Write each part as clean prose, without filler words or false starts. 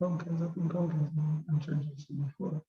Pumpkins, up in pumpkins and churches before.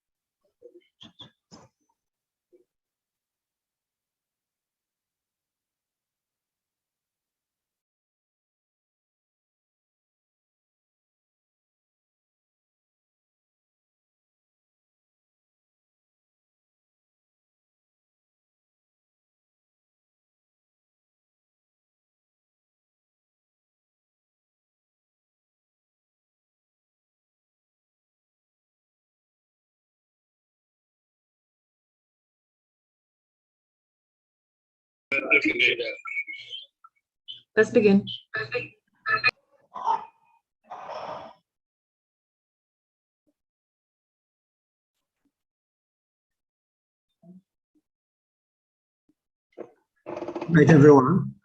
Let's begin. Right, everyone.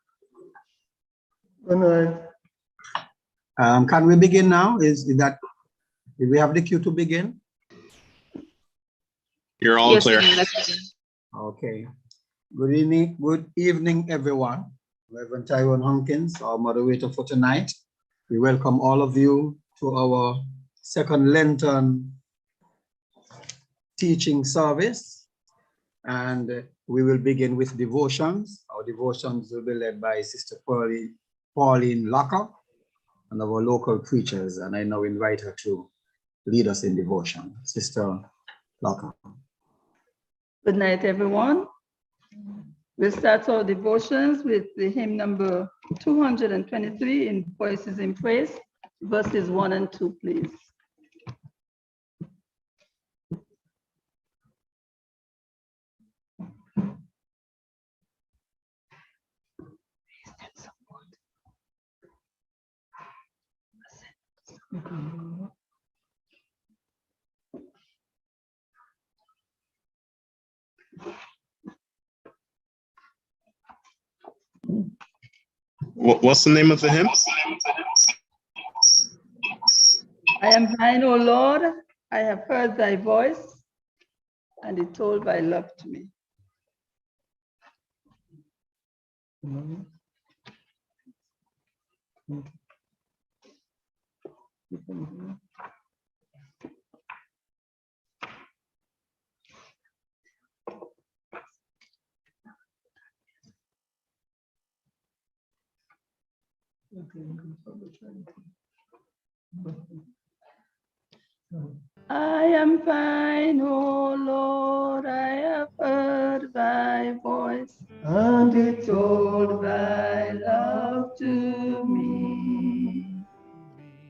Good night. Can we begin now? Did we have the cue to begin? You're all Yes, clear. let's begin. Okay. Good evening, everyone. Reverend Tyrone Hunkins, our moderator for tonight. We welcome all of you to our second Lenten teaching service. And we will begin with devotions. Our devotions will be led by Sister Pauline Locker and our local preachers. And I now invite her to lead us in devotion. Sister Locker. Good night, everyone. We'll start our devotions with the hymn number 223 in Voices in Praise, verses 1 and 2, please. What's the name of the hymn? I am thine, O Lord, I have heard thy voice, and it told thy love to me. I am thine, O Lord, I have heard thy voice, and it told thy love to me.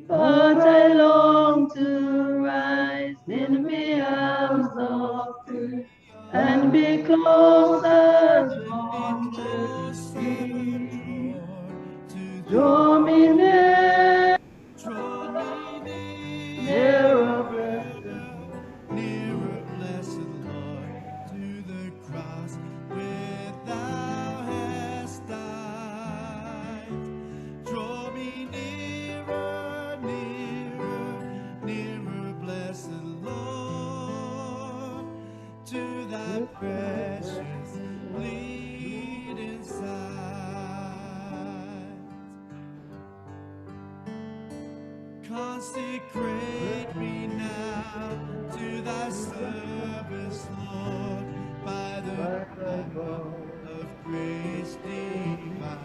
But I long to rise in the arms of truth and be closer drawn to thee. Draw me near, nearer, blessed Lord, to the cross where thou hast died. Draw me nearer, nearer, nearer, blessed Lord, to thy precious bleeding side. Consecrate me now to thy service, Lord, by the power of grace divine.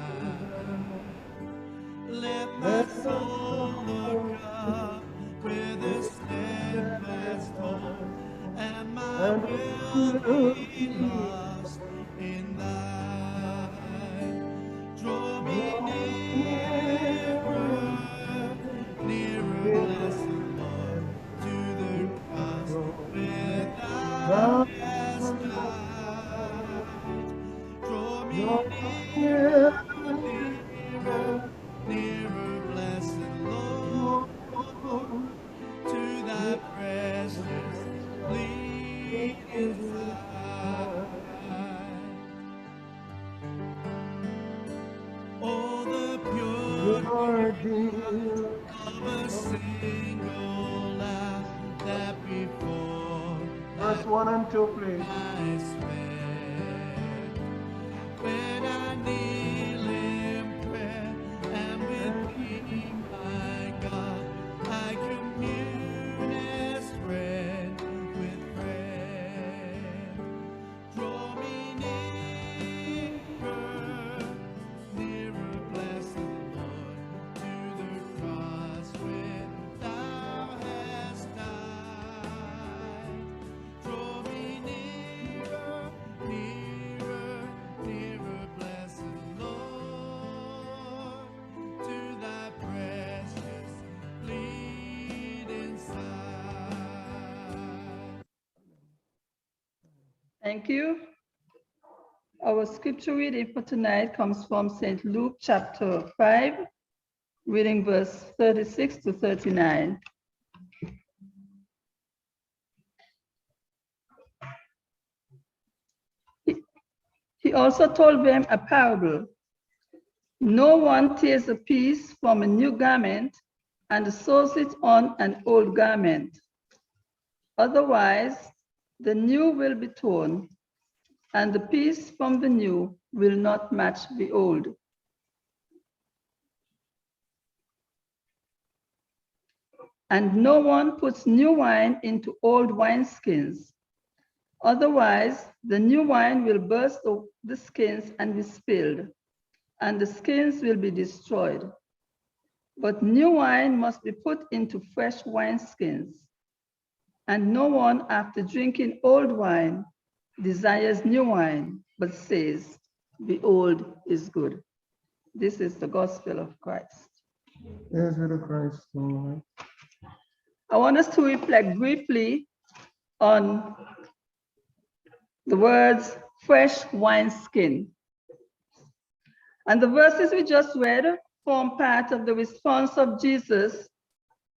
Let my soul look up with a steadfast hope, and my will be lost in thine. Draw me nearer, nearer, blessed Lord, to the cross where thou hast died. Draw me nearer, nearer, nearer, blessed Lord, to thy precious bleeding side. Oh, the purity of a single laugh that before Verse 1 and 2, please. I spent when I kneel in prayer and with thee, my God, I commune Thank you. Our scripture reading for tonight comes from St. Luke chapter 5, reading verse 36 to 39. He also told them a parable. No one tears a piece from a new garment and sews it on an old garment. Otherwise, the new will be torn, and the piece from the new will not match the old. And no one puts new wine into old wineskins. Otherwise, the new wine will burst the skins and be spilled, and the skins will be destroyed. But new wine must be put into fresh wineskins. And no one, after drinking old wine, desires new wine, but says, the old is good. This is the gospel of Christ. Yes, with Christ, Lord. I want us to reflect briefly on the words fresh wineskin. And the verses we just read form part of the response of Jesus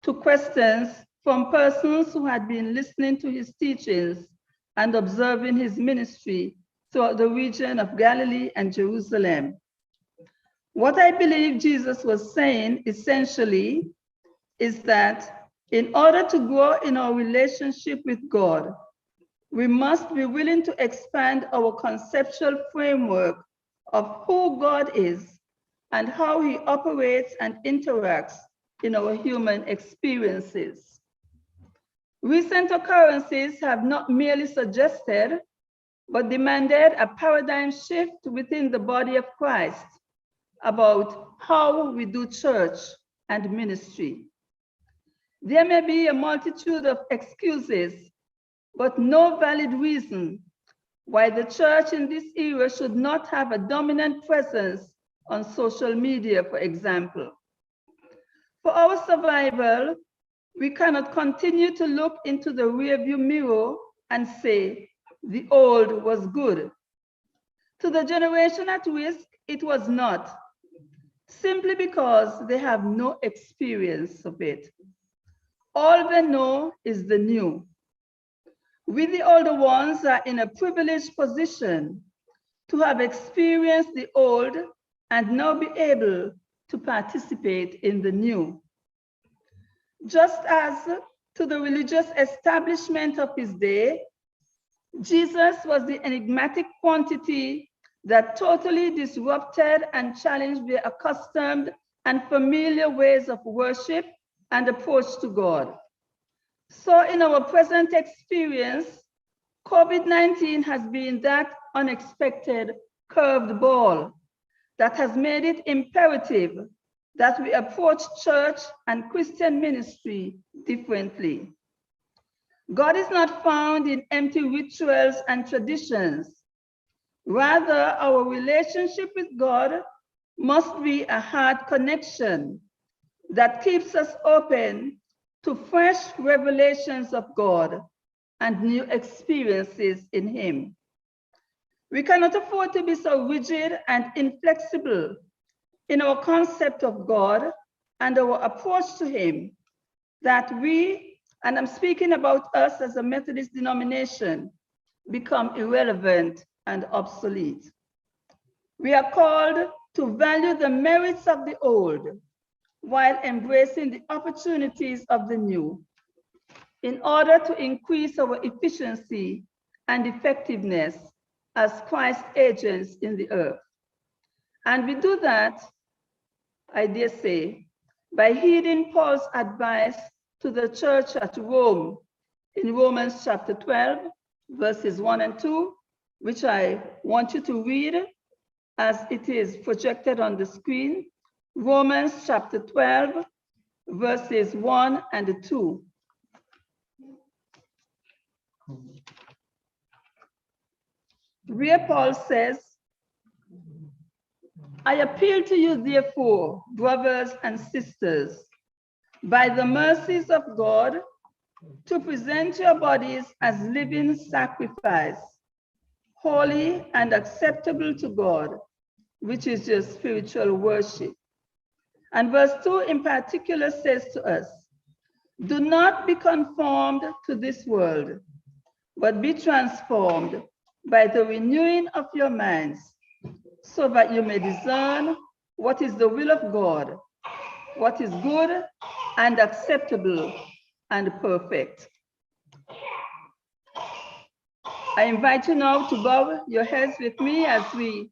to questions from persons who had been listening to his teachings and observing his ministry throughout the region of Galilee and Jerusalem. What I believe Jesus was saying essentially is that in order to grow in our relationship with God, we must be willing to expand our conceptual framework of who God is and how he operates and interacts in our human experiences. Recent occurrences have not merely suggested, but demanded a paradigm shift within the body of Christ about how we do church and ministry. There may be a multitude of excuses, but no valid reason why the church in this era should not have a dominant presence on social media, for example. For our survival, we cannot continue to look into the rearview mirror and say, the old was good. To the generation at risk, it was not, simply because they have no experience of it. All they know is the new. We, the older ones, are in a privileged position to have experienced the old and now be able to participate in the new. Just as to the religious establishment of his day, Jesus was the enigmatic quantity that totally disrupted and challenged their accustomed and familiar ways of worship and approach to God. So in our present experience, COVID-19 has been that unexpected curved ball that has made it imperative that we approach church and Christian ministry differently. God is not found in empty rituals and traditions. Rather, our relationship with God must be a heart connection that keeps us open to fresh revelations of God and new experiences in him. We cannot afford to be so rigid and inflexible in our concept of God and our approach to him that we, and I'm speaking about us as a Methodist denomination, become irrelevant and obsolete. We are called to value the merits of the old while embracing the opportunities of the new in order to increase our efficiency and effectiveness as Christ's agents in the earth. And we do that, I dare say, by heeding Paul's advice to the church at Rome in Romans chapter 12, verses 1 and 2, which I want you to read as it is projected on the screen. Romans chapter 12, verses 1 and 2. Where Paul says, I appeal to you, therefore, brothers and sisters, by the mercies of God, to present your bodies as living sacrifice, holy and acceptable to God, which is your spiritual worship. And verse 2 in particular says to us, do not be conformed to this world, but be transformed by the renewing of your minds, so that you may discern what is the will of God, what is good and acceptable and perfect. I invite you now to bow your heads with me as we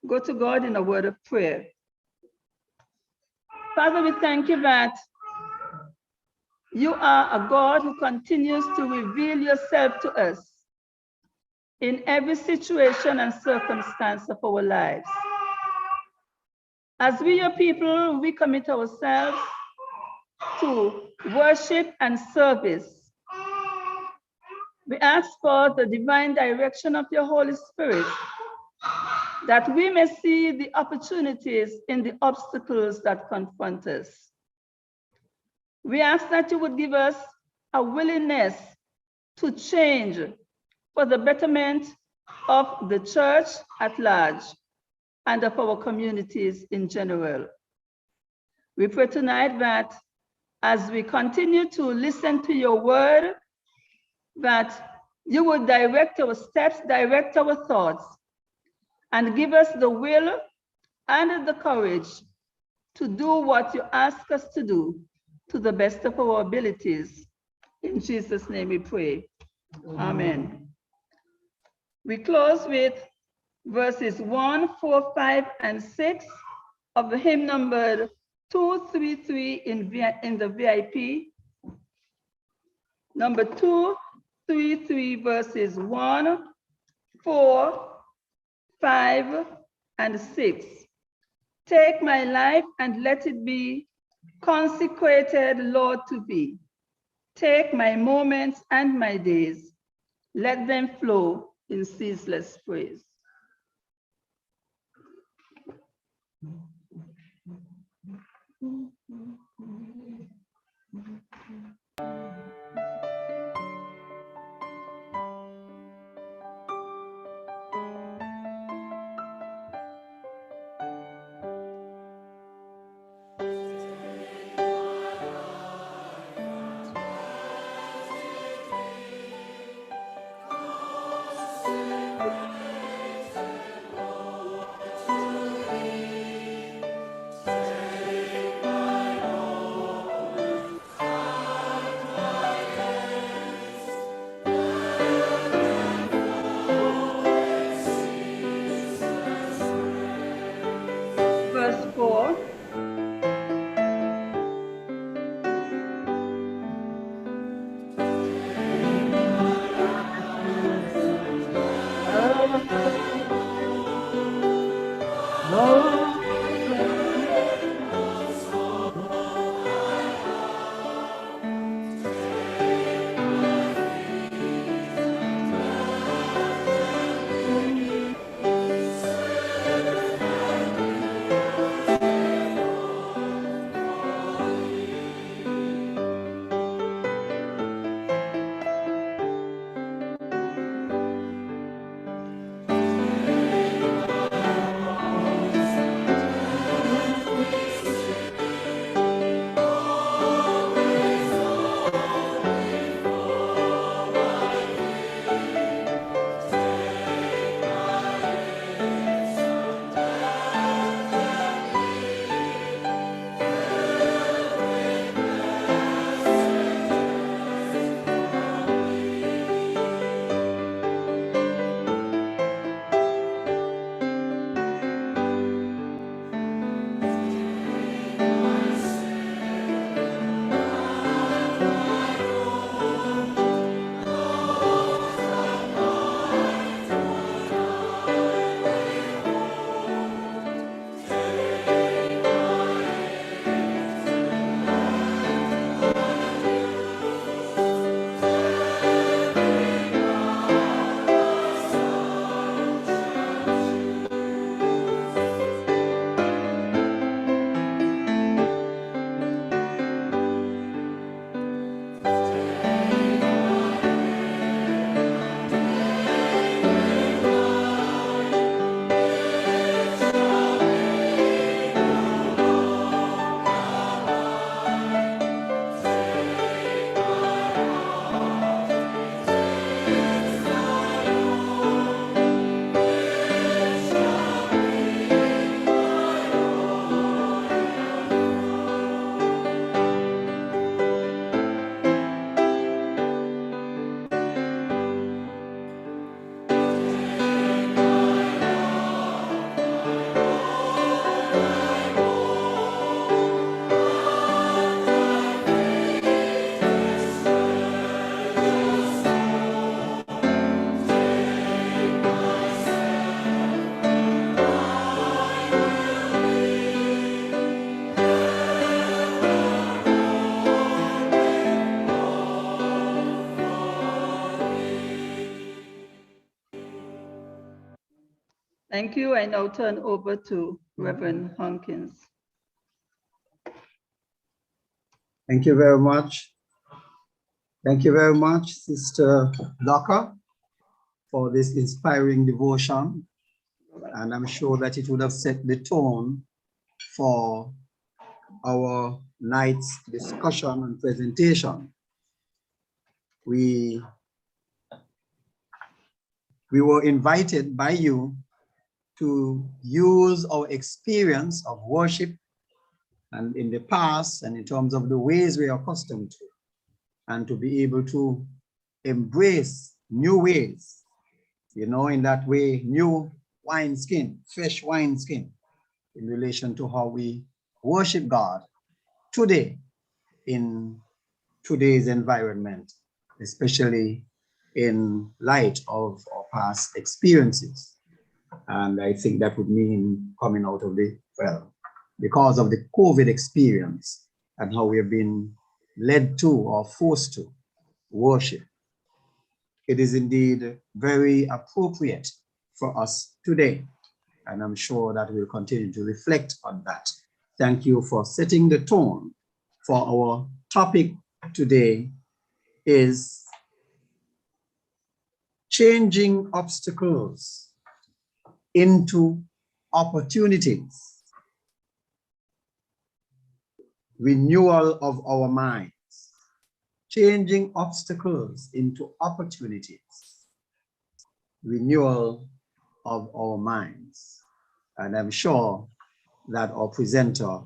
go to God in a word of prayer. Father, we thank you that you are a God who continues to reveal yourself to us in every situation and circumstance of our lives. As we, your people, we commit ourselves to worship and service. We ask for the divine direction of your Holy Spirit, that we may see the opportunities in the obstacles that confront us. We ask that you would give us a willingness to change for the betterment of the church at large and of our communities in general. We pray tonight that as we continue to listen to your word, that you would direct our steps, direct our thoughts, and give us the will and the courage to do what you ask us to do to the best of our abilities. In Jesus' name we pray. Amen. We close with verses 1, 4, 5, and 6 of the hymn number 233 in the VIP. Number 233, verses 1, 4, 5, and 6. Take my life and let it be consecrated, Lord, to thee. Take my moments and my days. Let them flow in ceaseless praise. Verse 4. Thank you. I now turn over to Reverend Hankins. Thank you very much. Thank you very much, Sister Locker, for this inspiring devotion. And I'm sure that it would have set the tone for our night's discussion and presentation. We were invited by you to use our experience of worship and in the past and in terms of the ways we are accustomed to, and to be able to embrace new ways, you know, in that way, new wineskin, fresh wineskin, in relation to how we worship God today in today's environment, especially in light of our past experiences. And I think that would mean coming out of the, well, because of the COVID experience and how we have been led to or forced to worship. It is indeed very appropriate for us today. And I'm sure that we'll continue to reflect on that. Thank you for setting the tone for our topic today is changing obstacles into opportunities, renewal of our minds, changing obstacles into opportunities, renewal of our minds. And I'm sure that our presenter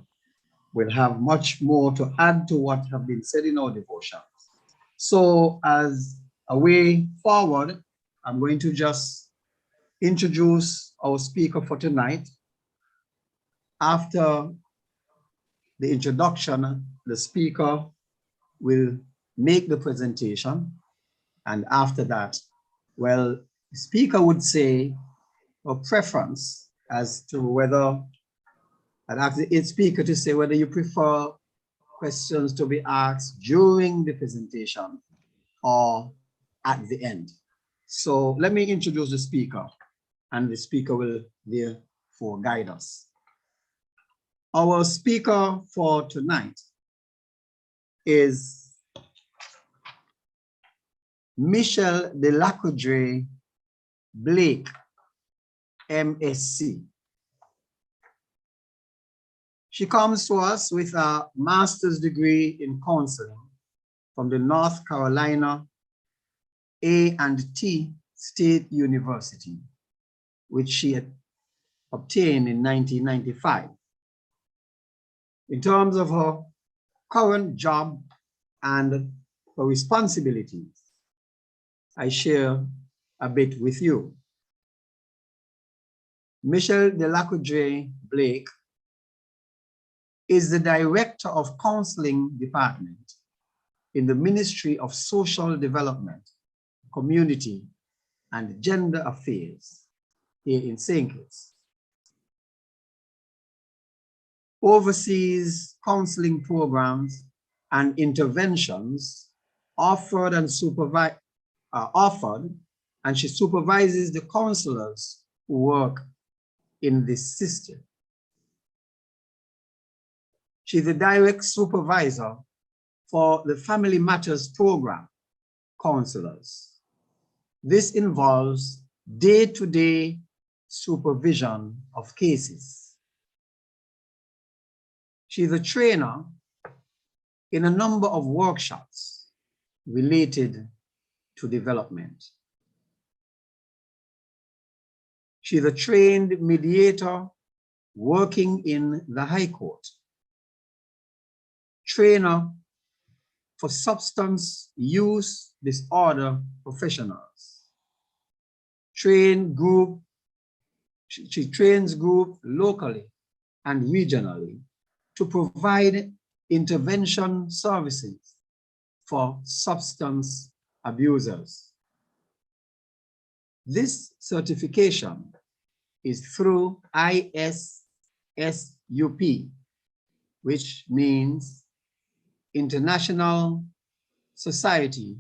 will have much more to add to what have been said in our devotions. So as a way forward, I'm going to just introduce our speaker for tonight. After the introduction, the speaker will make the presentation. And after that, well, the speaker would say a preference as to whether, I'd ask the speaker to say whether you prefer questions to be asked during the presentation or at the end. So let me introduce the speaker, and the speaker will therefore guide us. Our speaker for tonight is Michelle Delacroix Blake, MSc. She comes to us with a master's degree in counseling from the North Carolina A&T State University, which she had obtained in 1995. In terms of her current job and her responsibilities, I share a bit with you. Michelle Delacroix Blake is the Director of Counseling Department in the Ministry of Social Development, Community, and Gender Affairs here in St. Kitts. Oversees counseling programs and interventions offered, and she supervises the counselors who work in this system. She's the direct supervisor for the Family Matters Program counselors. This involves day-to-day supervision of cases. She's a trainer in a number of workshops related to development. She's a trained mediator working in the High Court, trainer for substance use disorder professionals, she trains groups locally and regionally to provide intervention services for substance abusers. This certification is through ISSUP, which means International Society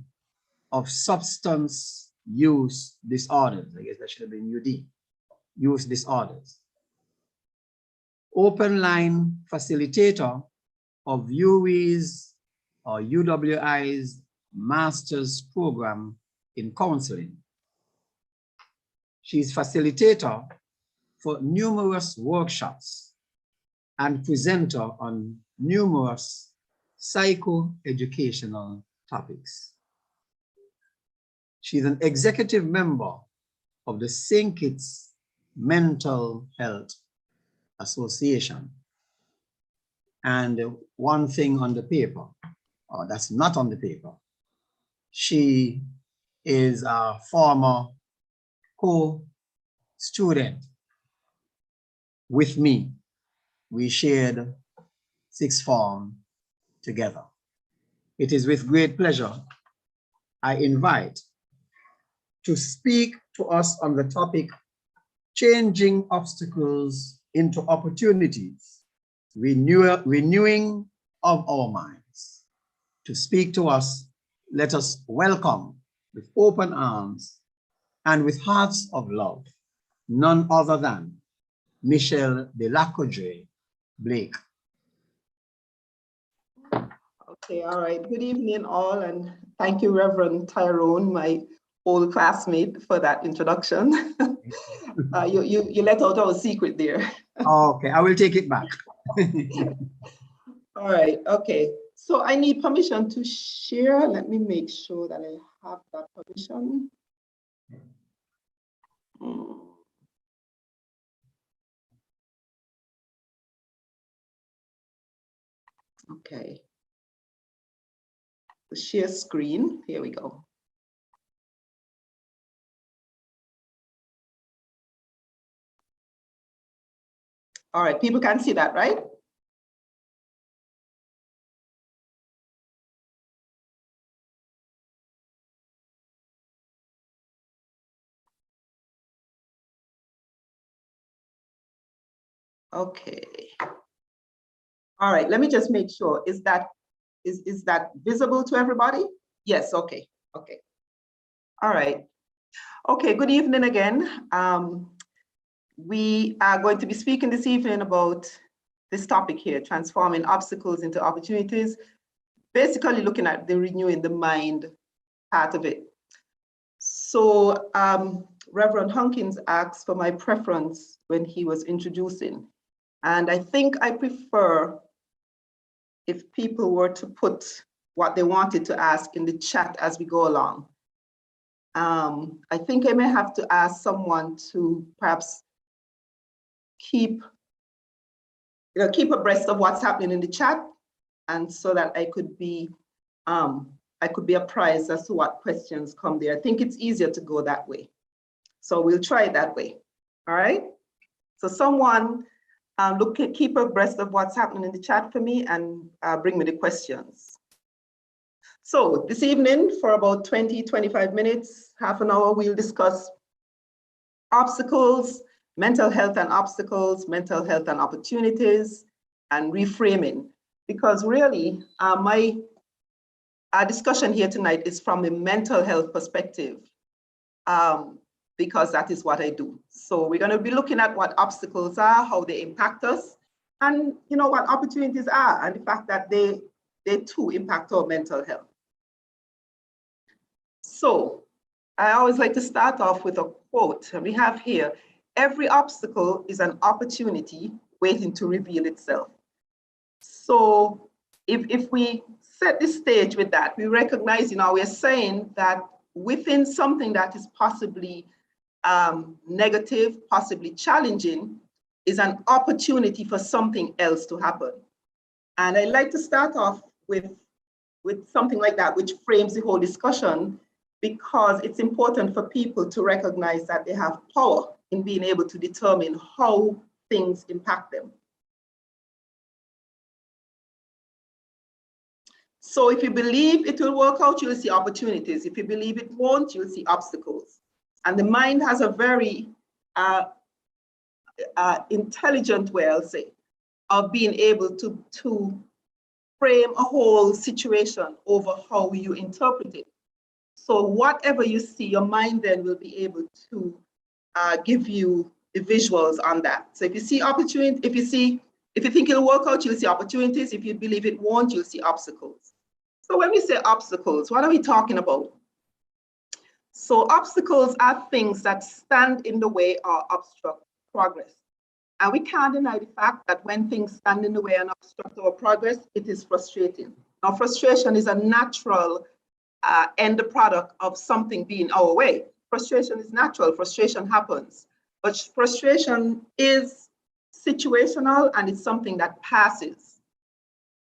of Substance Use Disorders. I guess that should have been UD. use disorders. Open line facilitator of UWI's or UWI's master's program in counseling. She's facilitator for numerous workshops and presenter on numerous psychoeducational topics. She's an executive member of the St. Kitts Mental Health Association. And one thing on the paper, or that's not on the paper, she is a former co-student with me. We shared sixth form together. It is with great pleasure I invite to speak to us on the topic, changing obstacles into opportunities, renewing of our minds. To speak to us, let us welcome with open arms and with hearts of love, none other than Michelle Delacodre Blake. Okay, all right. Good evening, all, and thank you, Reverend Tyrone, my old classmate, for that introduction. You let out our secret there. Okay, I will take it back. All right, okay. So I need permission to share. Let me make sure that I have that permission. Okay. The share screen, here we go. All right, people can see that, right? Okay. All right, let me just make sure. Is that visible to everybody? Yes, okay, okay. All right. Okay, good evening again. We are going to be speaking this evening about this topic here, transforming obstacles into opportunities, basically looking at the renewing the mind part of it. So Reverend Hunkins asked for my preference when he was introducing. And I think I prefer if people were to put what they wanted to ask in the chat as we go along. I think I may have to ask someone to perhaps keep abreast of what's happening in the chat, and so that I could be apprised as to what questions come there. I think it's easier to go that way. So we'll try it that way. All right. So someone keep abreast of what's happening in the chat for me and bring me the questions. So this evening, for about 20-25 minutes, half an hour, we'll discuss obstacles, mental health and obstacles, mental health and opportunities, and reframing. Because really, my discussion here tonight is from a mental health perspective, because that is what I do. So we're going to be looking at what obstacles are, how they impact us, and what opportunities are, and the fact that they too impact our mental health. So I always like to start off with a quote, and we have here, "Every obstacle is an opportunity waiting to reveal itself." So if we set the stage with that, we recognize, we're saying that within something that is possibly negative, possibly challenging, is an opportunity for something else to happen. And I like to start off with something like that, which frames the whole discussion, because it's important for people to recognize that they have power in being able to determine how things impact them. So if you believe it will work out, you'll see opportunities. If you believe it won't, you'll see obstacles. And the mind has a very intelligent way, I'll say, of being able to frame a whole situation over how you interpret it. So whatever you see, your mind then will be able to give you the visuals on that. So if you see opportunity, if you think it'll work out, you'll see opportunities. If you believe it won't, you'll see obstacles. So when we say obstacles, what are we talking about? So obstacles are things that stand in the way or obstruct progress. And we can't deny the fact that when things stand in the way and obstruct our progress, it is frustrating. Now, frustration is a natural end product of something being our way. Frustration is natural, frustration happens, but frustration is situational and it's something that passes.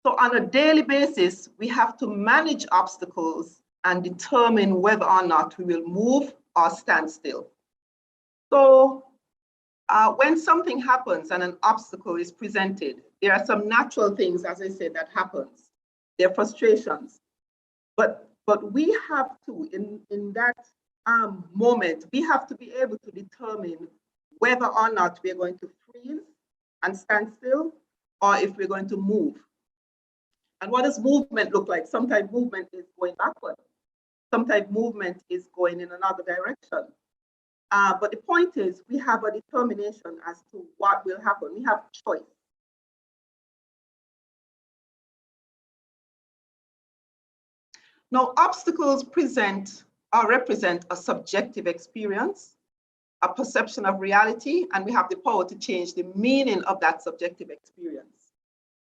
So on a daily basis, we have to manage obstacles and determine whether or not we will move or stand still. So when something happens and an obstacle is presented, there are some natural things, as I said, that happens. There are frustrations, but we have to, in that moment, we have to be able to determine whether or not we're going to freeze and stand still, or if we're going to move. And what does movement look like? Sometimes movement is going backward. Sometimes movement is going in another direction. But the point is, we have a determination as to what will happen. We have choice. Now, obstacles present or represent a subjective experience, a perception of reality, and we have the power to change the meaning of that subjective experience.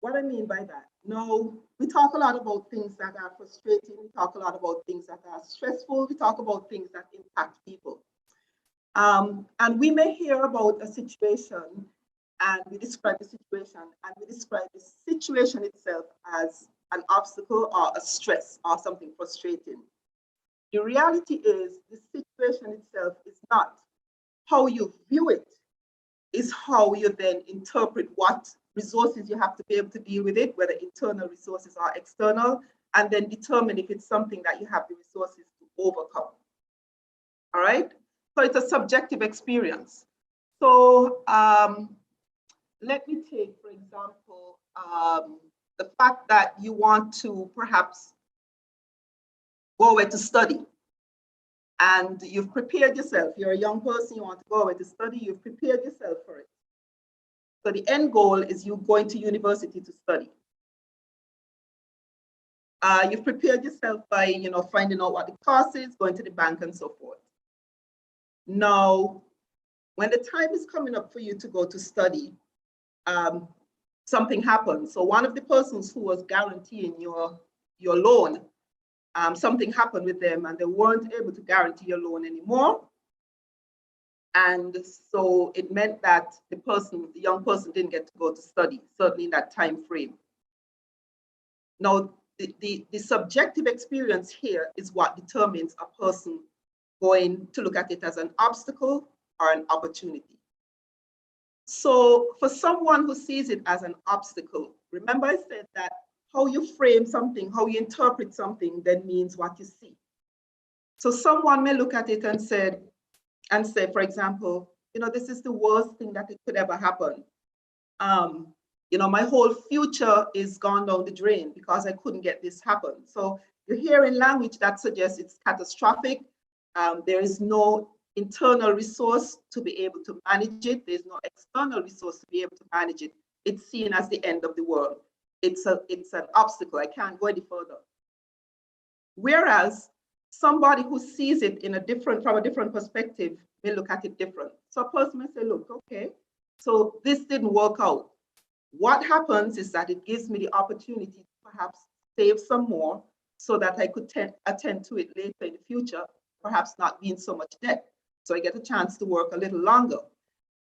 What I mean by that? Now, we talk a lot about things that are frustrating. We talk a lot about things that are stressful. We talk about things that impact people. And we may hear about a situation and we describe the situation and we describe the situation itself as an obstacle or a stress or something frustrating. The reality is the situation itself is not how you view it, is how you then interpret what resources you have to be able to deal with it, whether internal resources or external, and then determine if it's something that you have the resources to overcome. All right? So it's a subjective experience. So let me take, for example, the fact that you want to perhaps go away to study. And you've prepared yourself. You're a young person, you want to go away to study, you've prepared yourself for it. So the end goal is you going to university to study. You've prepared yourself by, finding out what the cost is, going to the bank and so forth. Now, when the time is coming up for you to go to study, something happens. So one of the persons who was guaranteeing your loan, something happened with them and they weren't able to guarantee your loan anymore. And so it meant that the young person didn't get to go to study, certainly in that time frame. Now, the subjective experience here is what determines a person going to look at it as an obstacle or an opportunity. So for someone who sees it as an obstacle, remember I said that how you frame something, how you interpret something, then means what you see. So someone may look at it and say, for example, this is the worst thing that it could ever happen. My whole future is gone down the drain because I couldn't get this happen. So you're hearing language that suggests it's catastrophic. There is no internal resource to be able to manage it. There's no external resource to be able to manage it. It's seen as the end of the world. It's an obstacle. I can't go any further. Whereas somebody who sees it from a different perspective may look at it different. So a person may say, look, okay, so this didn't work out. What happens is that it gives me the opportunity to perhaps save some more so that I could attend to it later in the future, perhaps not be in so much debt. So I get a chance to work a little longer.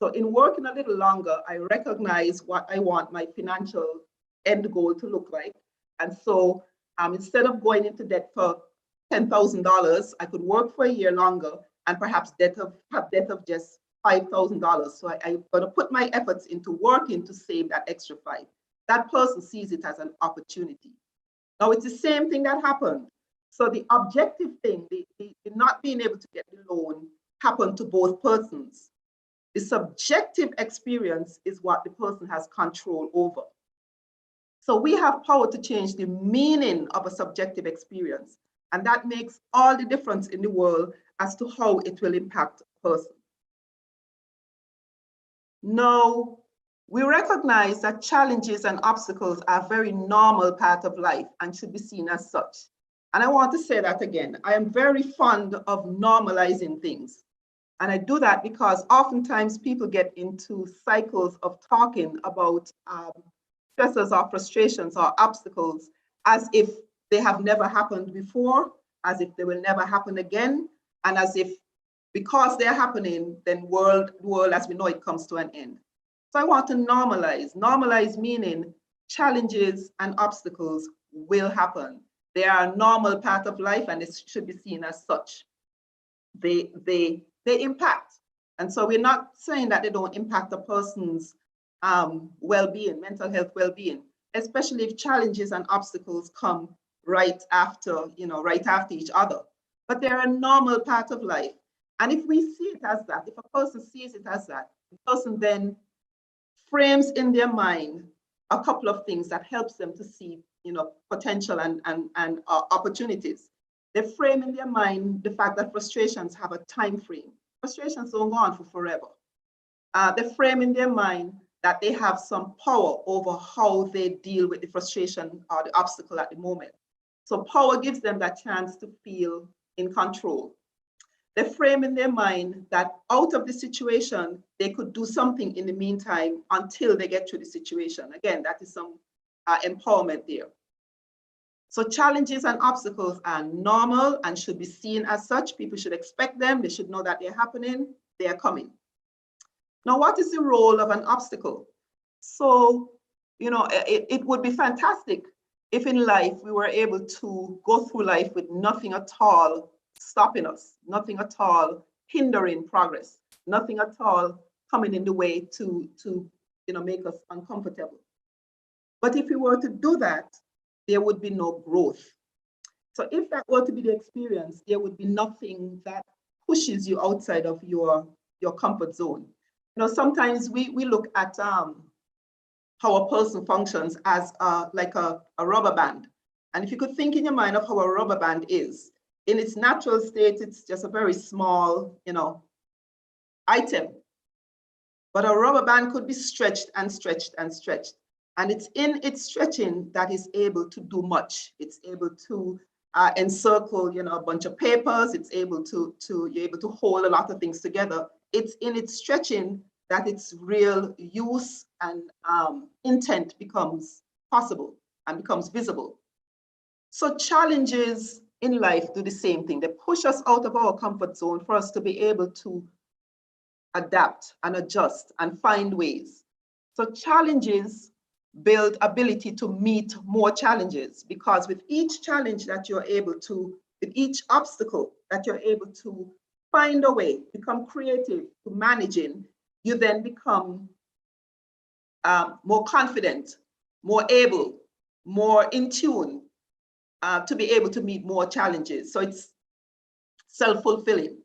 So in working a little longer, I recognize what I want my financial end goal to look like. And so instead of going into debt for $10,000, I could work for a year longer and perhaps have debt of just $5,000. So I'm going to put my efforts into working to save that extra $5,000. That person sees it as an opportunity. Now it's the same thing that happened. So the objective thing, the not being able to get the loan, happened to both persons. The subjective experience is what the person has control over. So we have power to change the meaning of a subjective experience. And that makes all the difference in the world as to how it will impact a person. Now, we recognize that challenges and obstacles are a very normal part of life and should be seen as such. And I want to say that again. I am very fond of normalizing things. And I do that because oftentimes people get into cycles of talking about stresses or frustrations or obstacles as if they have never happened before, as if they will never happen again, and as if because they're happening, then world as we know it comes to an end. So I want to normalize. Normalize meaning challenges and obstacles will happen. They are a normal part of life and it should be seen as such. They impact. And so we're not saying that they don't impact a person's well-being, mental health well-being, especially if challenges and obstacles come right after each other. But they're a normal part of life. And if we see it as that, if a person sees it as that, the person then frames in their mind a couple of things that helps them to see, potential and opportunities. They frame in their mind the fact that frustrations have a time frame. Frustrations don't go on for forever. They frame in their mind that they have some power over how they deal with the frustration or the obstacle at the moment. So power gives them that chance to feel in control. They frame in their mind that out of the situation, they could do something in the meantime until they get through the situation. Again, that is some empowerment there. So challenges and obstacles are normal and should be seen as such. People should expect them. They should know that they're happening. They are coming. Now, what is the role of an obstacle? So, it would be fantastic if in life we were able to go through life with nothing at all stopping us, nothing at all hindering progress, nothing at all coming in the way to make us uncomfortable. But if we were to do that, there would be no growth. So if that were to be the experience, there would be nothing that pushes you outside of your comfort zone. Sometimes we look at how a person functions as like a rubber band. And if you could think in your mind of how a rubber band is, in its natural state, it's just a very small, item. But a rubber band could be stretched and stretched and stretched. And it's in its stretching that is able to do much. It's able to encircle, a bunch of papers. It's able you're able to hold a lot of things together. It's in its stretching that its real use and intent becomes possible and becomes visible. So challenges in life do the same thing. They push us out of our comfort zone for us to be able to adapt and adjust and find ways. So challenges build ability to meet more challenges, because with each challenge that you're able to, with each obstacle that you're able to find a way, become creative to managing, you then become more confident, more able, more in tune to be able to meet more challenges. So it's self-fulfilling.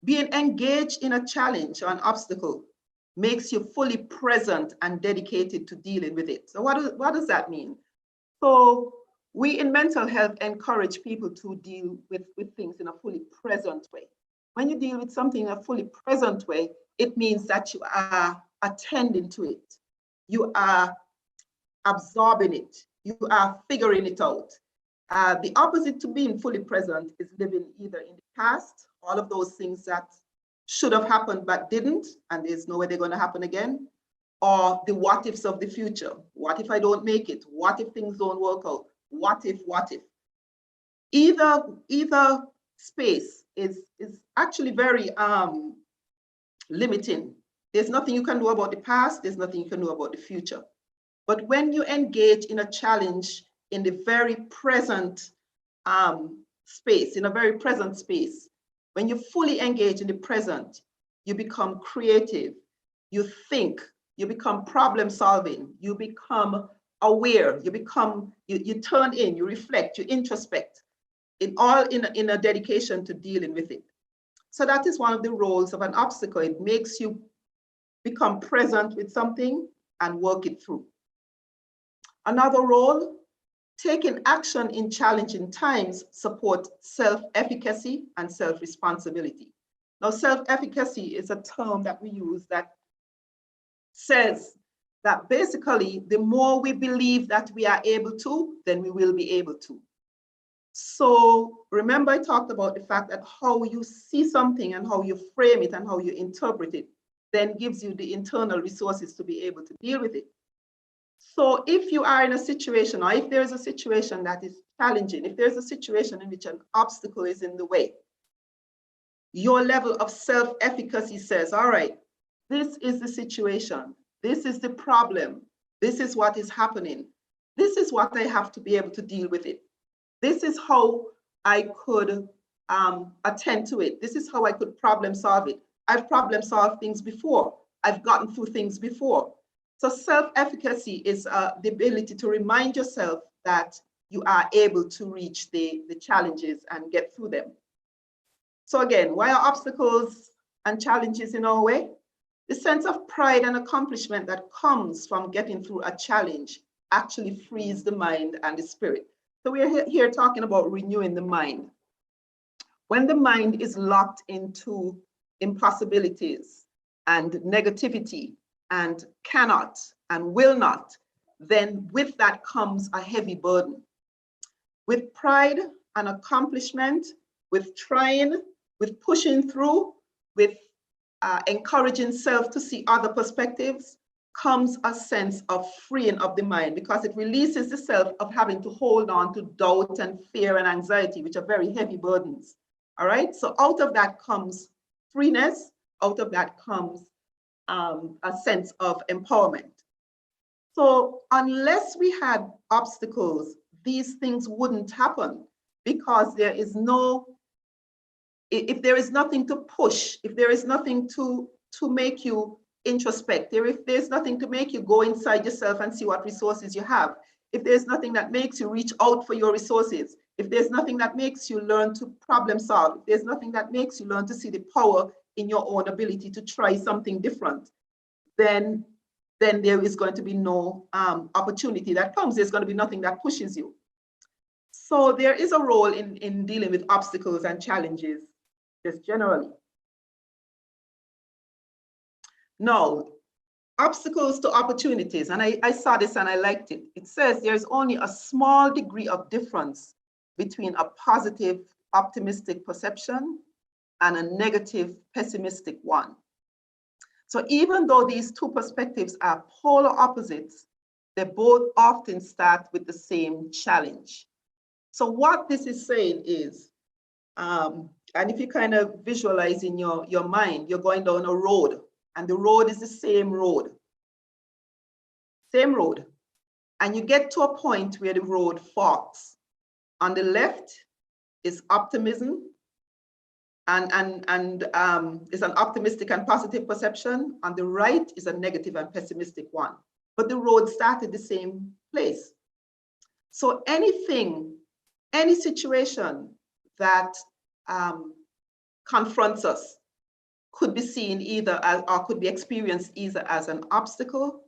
Being engaged in a challenge or an obstacle makes you fully present and dedicated to dealing with it. So what does that mean? So we in mental health encourage people to deal with things in a fully present way. When you deal with something in a fully present way, it means that you are attending to it. You are absorbing it. You are figuring it out. The opposite to being fully present is living either in the past, all of those things that should have happened but didn't, and there's no way they're going to happen again, or the what ifs of the future. What if I don't make it? What if things don't work out? What if? Either space is actually very limiting. There's nothing you can do about the past. There's nothing you can do about the future. But when you engage in a challenge in the very present space, in a very present space, when you fully engage in the present, you become creative, you think, you become problem solving, you become aware, you turn in, you reflect, you introspect, in a dedication to dealing with it. So that is one of the roles of an obstacle. It makes you become present with something and work it through. Another role, taking action in challenging times support self-efficacy and self-responsibility. Now, self-efficacy is a term that we use that says that basically the more we believe that we are able to, then we will be able to. So remember, I talked about the fact that how you see something and how you frame it and how you interpret it then gives you the internal resources to be able to deal with it. So if you are in a situation, or if there's a situation that is challenging, if there's a situation in which an obstacle is in the way, your level of self-efficacy says, all right, this is the situation, this is the problem, this is what is happening, this is what I have to be able to deal with it. This is how I could attend to it. This is how I could problem solve it. I've problem solved things before. I've gotten through things before. So self-efficacy is the ability to remind yourself that you are able to reach the challenges and get through them. So again, why are obstacles and challenges in our way? The sense of pride and accomplishment that comes from getting through a challenge actually frees the mind and the spirit. So we're here talking about renewing the mind. When the mind is locked into impossibilities and negativity and cannot and will not, then with that comes a heavy burden. With pride and accomplishment, with trying, with pushing through, with encouraging self to see other perspectives, comes a sense of freeing of the mind, because it releases the self of having to hold on to doubt and fear and anxiety, which are very heavy burdens. All right, so out of that comes freeness, out of that comes a sense of empowerment. So unless we had obstacles, these things wouldn't happen, because there is no, if there is nothing to push, if there is nothing to make you introspect, if there's nothing to make you go inside yourself and see what resources you have, if there's nothing that makes you reach out for your resources, if there's nothing that makes you learn to problem solve, if there's nothing that makes you learn to see the power in your own ability to try something different, then there is going to be no opportunity that comes. There's going to be nothing that pushes you. So there is a role in dealing with obstacles and challenges, just generally. Now, obstacles to opportunities, and I saw this and I liked it. It says there's only a small degree of difference between a positive, optimistic perception and a negative, pessimistic one. So even though these two perspectives are polar opposites, they both often start with the same challenge. So what this is saying is, and if you kind of visualize in your mind, you're going down a road, and the road is the same road. Same road. And you get to a point where the road forks. On the left is optimism, and it's an optimistic and positive perception. On the right is a negative and pessimistic one. But the road started the same place. So anything, any situation that confronts us could be seen either as, or could be experienced either as an obstacle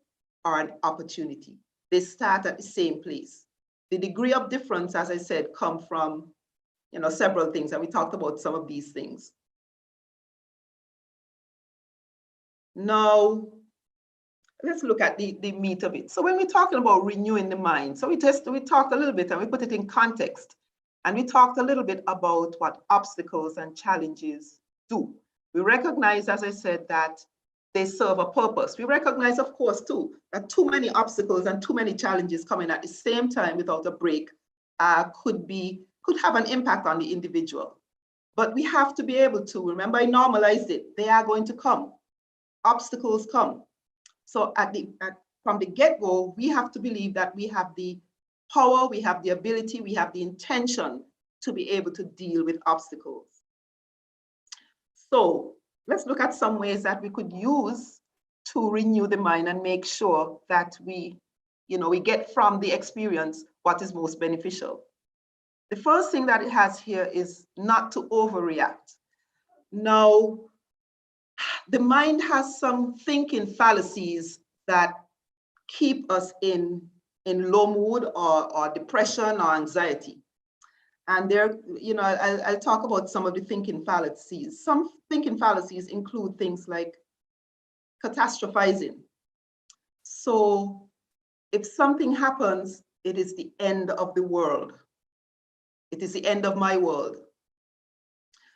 or an opportunity. They start at the same place. The degree of difference, as I said, come from several things, and we talked about some of these things. Now, let's look at the meat of it. So when we're talking about renewing the mind, so we talked a little bit and we put it in context, and we talked a little bit about what obstacles and challenges do. We recognize, as I said, that they serve a purpose. We recognize, of course, too, that too many obstacles and too many challenges coming at the same time without a break could have an impact on the individual. But we have to be able to, remember I normalized it, they are going to come. Obstacles come. So from the get-go, we have to believe that we have the power, we have the ability, we have the intention to be able to deal with obstacles. So let's look at some ways that we could use to renew the mind and make sure that we get from the experience what is most beneficial. The first thing that it has here is not to overreact. Now, the mind has some thinking fallacies that keep us in low mood or depression or anxiety. And I'll talk about some of the thinking fallacies. Some thinking fallacies include things like catastrophizing. So if something happens, it is the end of the world. It is the end of my world.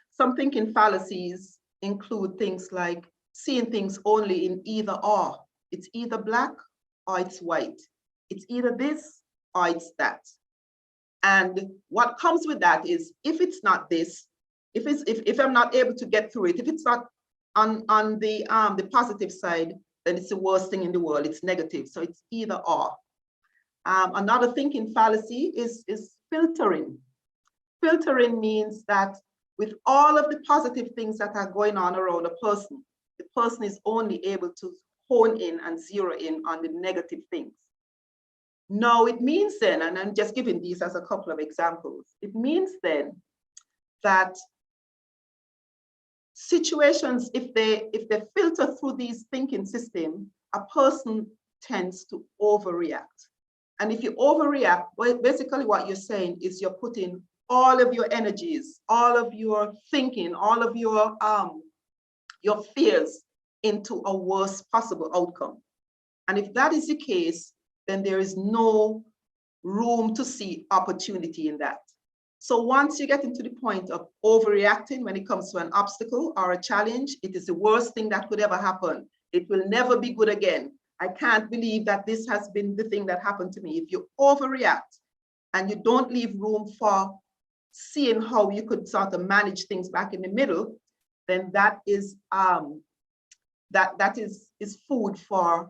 Some thinking fallacies include things like seeing things only in either or. It's either black or it's white. It's either this or it's that. And what comes with that is if it's not this, if I'm not able to get through it, if it's not on the positive side, then it's the worst thing in the world. It's negative. So it's either or. Another thinking fallacy is filtering. Filtering means that with all of the positive things that are going on around a person, the person is only able to hone in and zero in on the negative things. Now it means then, and I'm just giving these as a couple of examples, it means then that situations, if they filter through these thinking systems, a person tends to overreact. And if you overreact, well, basically what you're saying is you're putting all of your energies, all of your thinking, all of your fears into a worst possible outcome. And if that is the case, then there is no room to see opportunity in that. So once you get into the point of overreacting when it comes to an obstacle or a challenge, it is the worst thing that could ever happen. It will never be good again. I can't believe that this has been the thing that happened to me. If you overreact and you don't leave room for seeing how you could sort of manage things back in the middle, then that is food for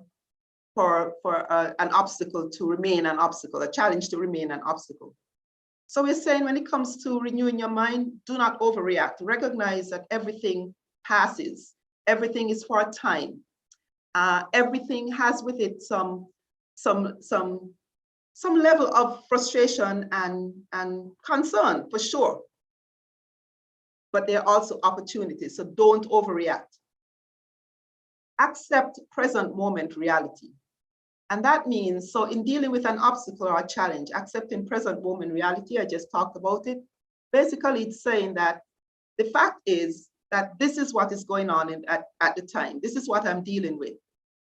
an obstacle to remain an obstacle, a challenge to remain an obstacle. So we're saying when it comes to renewing your mind, do not overreact. Recognize that everything passes. Everything is for a time. Everything has with it some level of frustration and concern, for sure. But there are also opportunities, so don't overreact. Accept present moment reality. And that means, so in dealing with an obstacle or a challenge, accepting present moment reality, I just talked about it. Basically, it's saying that the fact is that this is what is going on at the time. This is what I'm dealing with.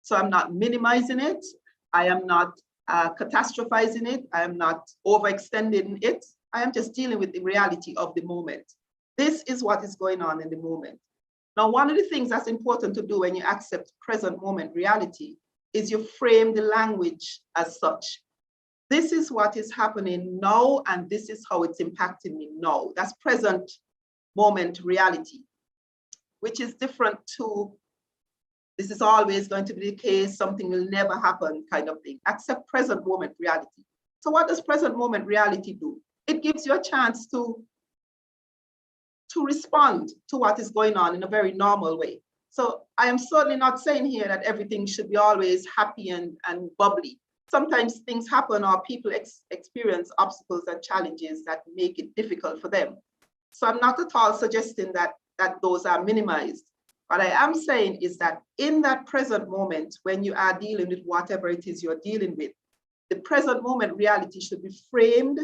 So I'm not minimizing it. I am not catastrophizing it. I am not overextending it. I am just dealing with the reality of the moment. This is what is going on in the moment. Now, one of the things that's important to do when you accept present moment reality is you frame the language as such. This is what is happening now, and this is how it's impacting me now. That's present moment reality, which is different to this is always going to be the case, something will never happen kind of thing. Accept present moment reality. So what does present moment reality do? It gives you a chance to respond to what is going on in a very normal way. So I am certainly not saying here that everything should be always happy and bubbly. Sometimes things happen or people experience obstacles and challenges that make it difficult for them. So I'm not at all suggesting that those are minimized. What I am saying is that in that present moment, when you are dealing with whatever it is you're dealing with, the present moment reality should be framed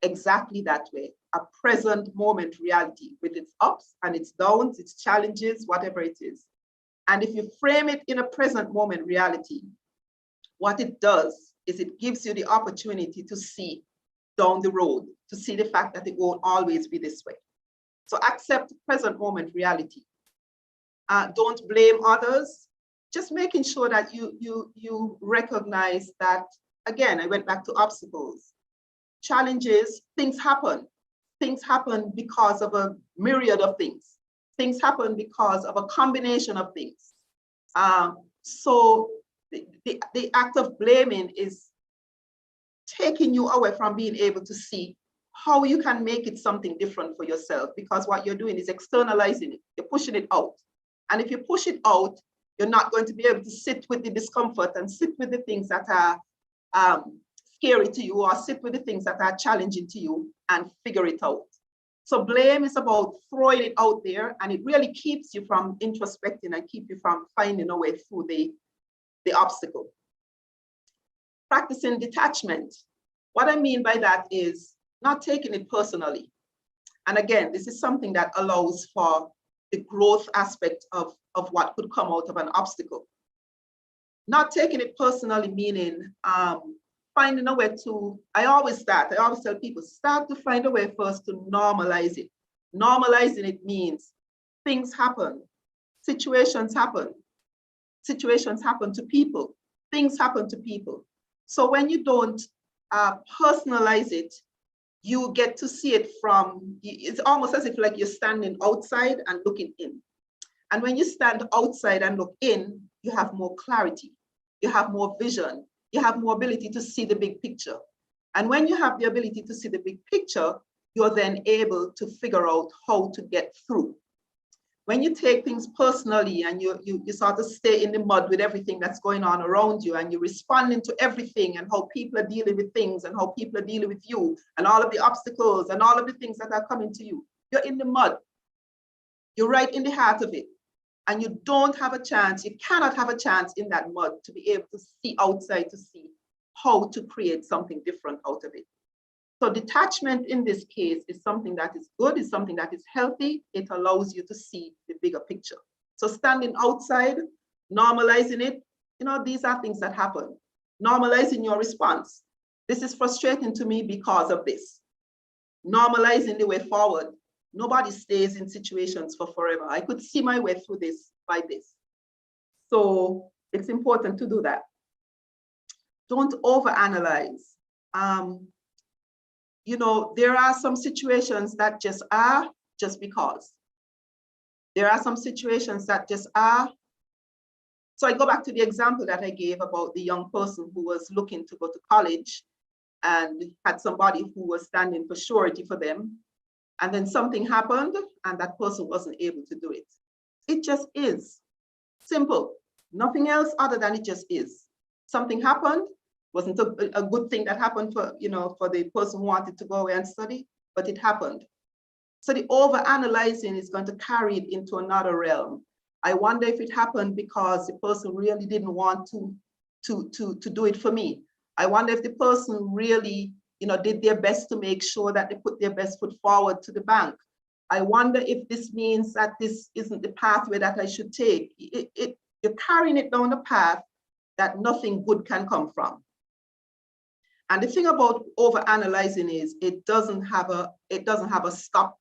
exactly that way, a present moment reality with its ups and its downs, its challenges, whatever it is. And if you frame it in a present moment reality, what it does is it gives you the opportunity to see down the road, to see the fact that it won't always be this way. So accept present moment reality. Don't blame others, just making sure that you recognize that, again, I went back to obstacles. Challenges, things happen. Things happen because of a myriad of things. Things happen because of a combination of things. So the act of blaming is taking you away from being able to see how you can make it something different for yourself, because what you're doing is externalizing it. You're pushing it out. And if you push it out, you're not going to be able to sit with the discomfort and sit with the things that are scary to you, or sit with the things that are challenging to you and figure it out. So blame is about throwing it out there, and it really keeps you from introspecting and keep you from finding a way through the obstacle. Practicing detachment. What I mean by that is not taking it personally. And again, this is something that allows for the growth aspect of what could come out of an obstacle. not taking it personally, meaning finding a way to, I always tell people, start to find a way first to normalize it. Normalizing it means things happen, situations happen to people, things happen to people. So when you don't personalize it, you get to see it from, it's almost as if like you're standing outside and looking in. And when you stand outside and look in, you have more clarity, you have more vision, you have more ability to see the big picture. And when you have the ability to see the big picture, you're then able to figure out how to get through. When you take things personally and you sort of stay in the mud with everything that's going on around you, and you're responding to everything and how people are dealing with things and how people are dealing with you and all of the obstacles and all of the things that are coming to you, you're in the mud. You're right in the heart of it. And you don't have a chance, you cannot have a chance in that mud to be able to see outside, to see how to create something different out of it. So detachment in this case is something that is good, is something that is healthy. It allows you to see the bigger picture. So standing outside, normalizing it, these are things that happen. Normalizing your response. This is frustrating to me because of this. Normalizing the way forward. Nobody stays in situations for forever. I could see my way through this by this. So it's important to do that. Don't overanalyze. There are some situations that just are just because. There are some situations that just are. So I go back to the example that I gave about the young person who was looking to go to college and had somebody who was standing for surety for them. And then something happened and that person wasn't able to do it. It just is. Simple. Nothing else other than it just is. Something happened. Wasn't a good thing that happened for the person who wanted to go away and study, but it happened. So the overanalyzing is going to carry it into another realm. I wonder if it happened because the person really didn't want to do it for me. I wonder if the person really did their best to make sure that they put their best foot forward to the bank. I wonder if this means that this isn't the pathway that I should take. You're carrying it down a path that nothing good can come from. And the thing about overanalyzing is it doesn't have a stop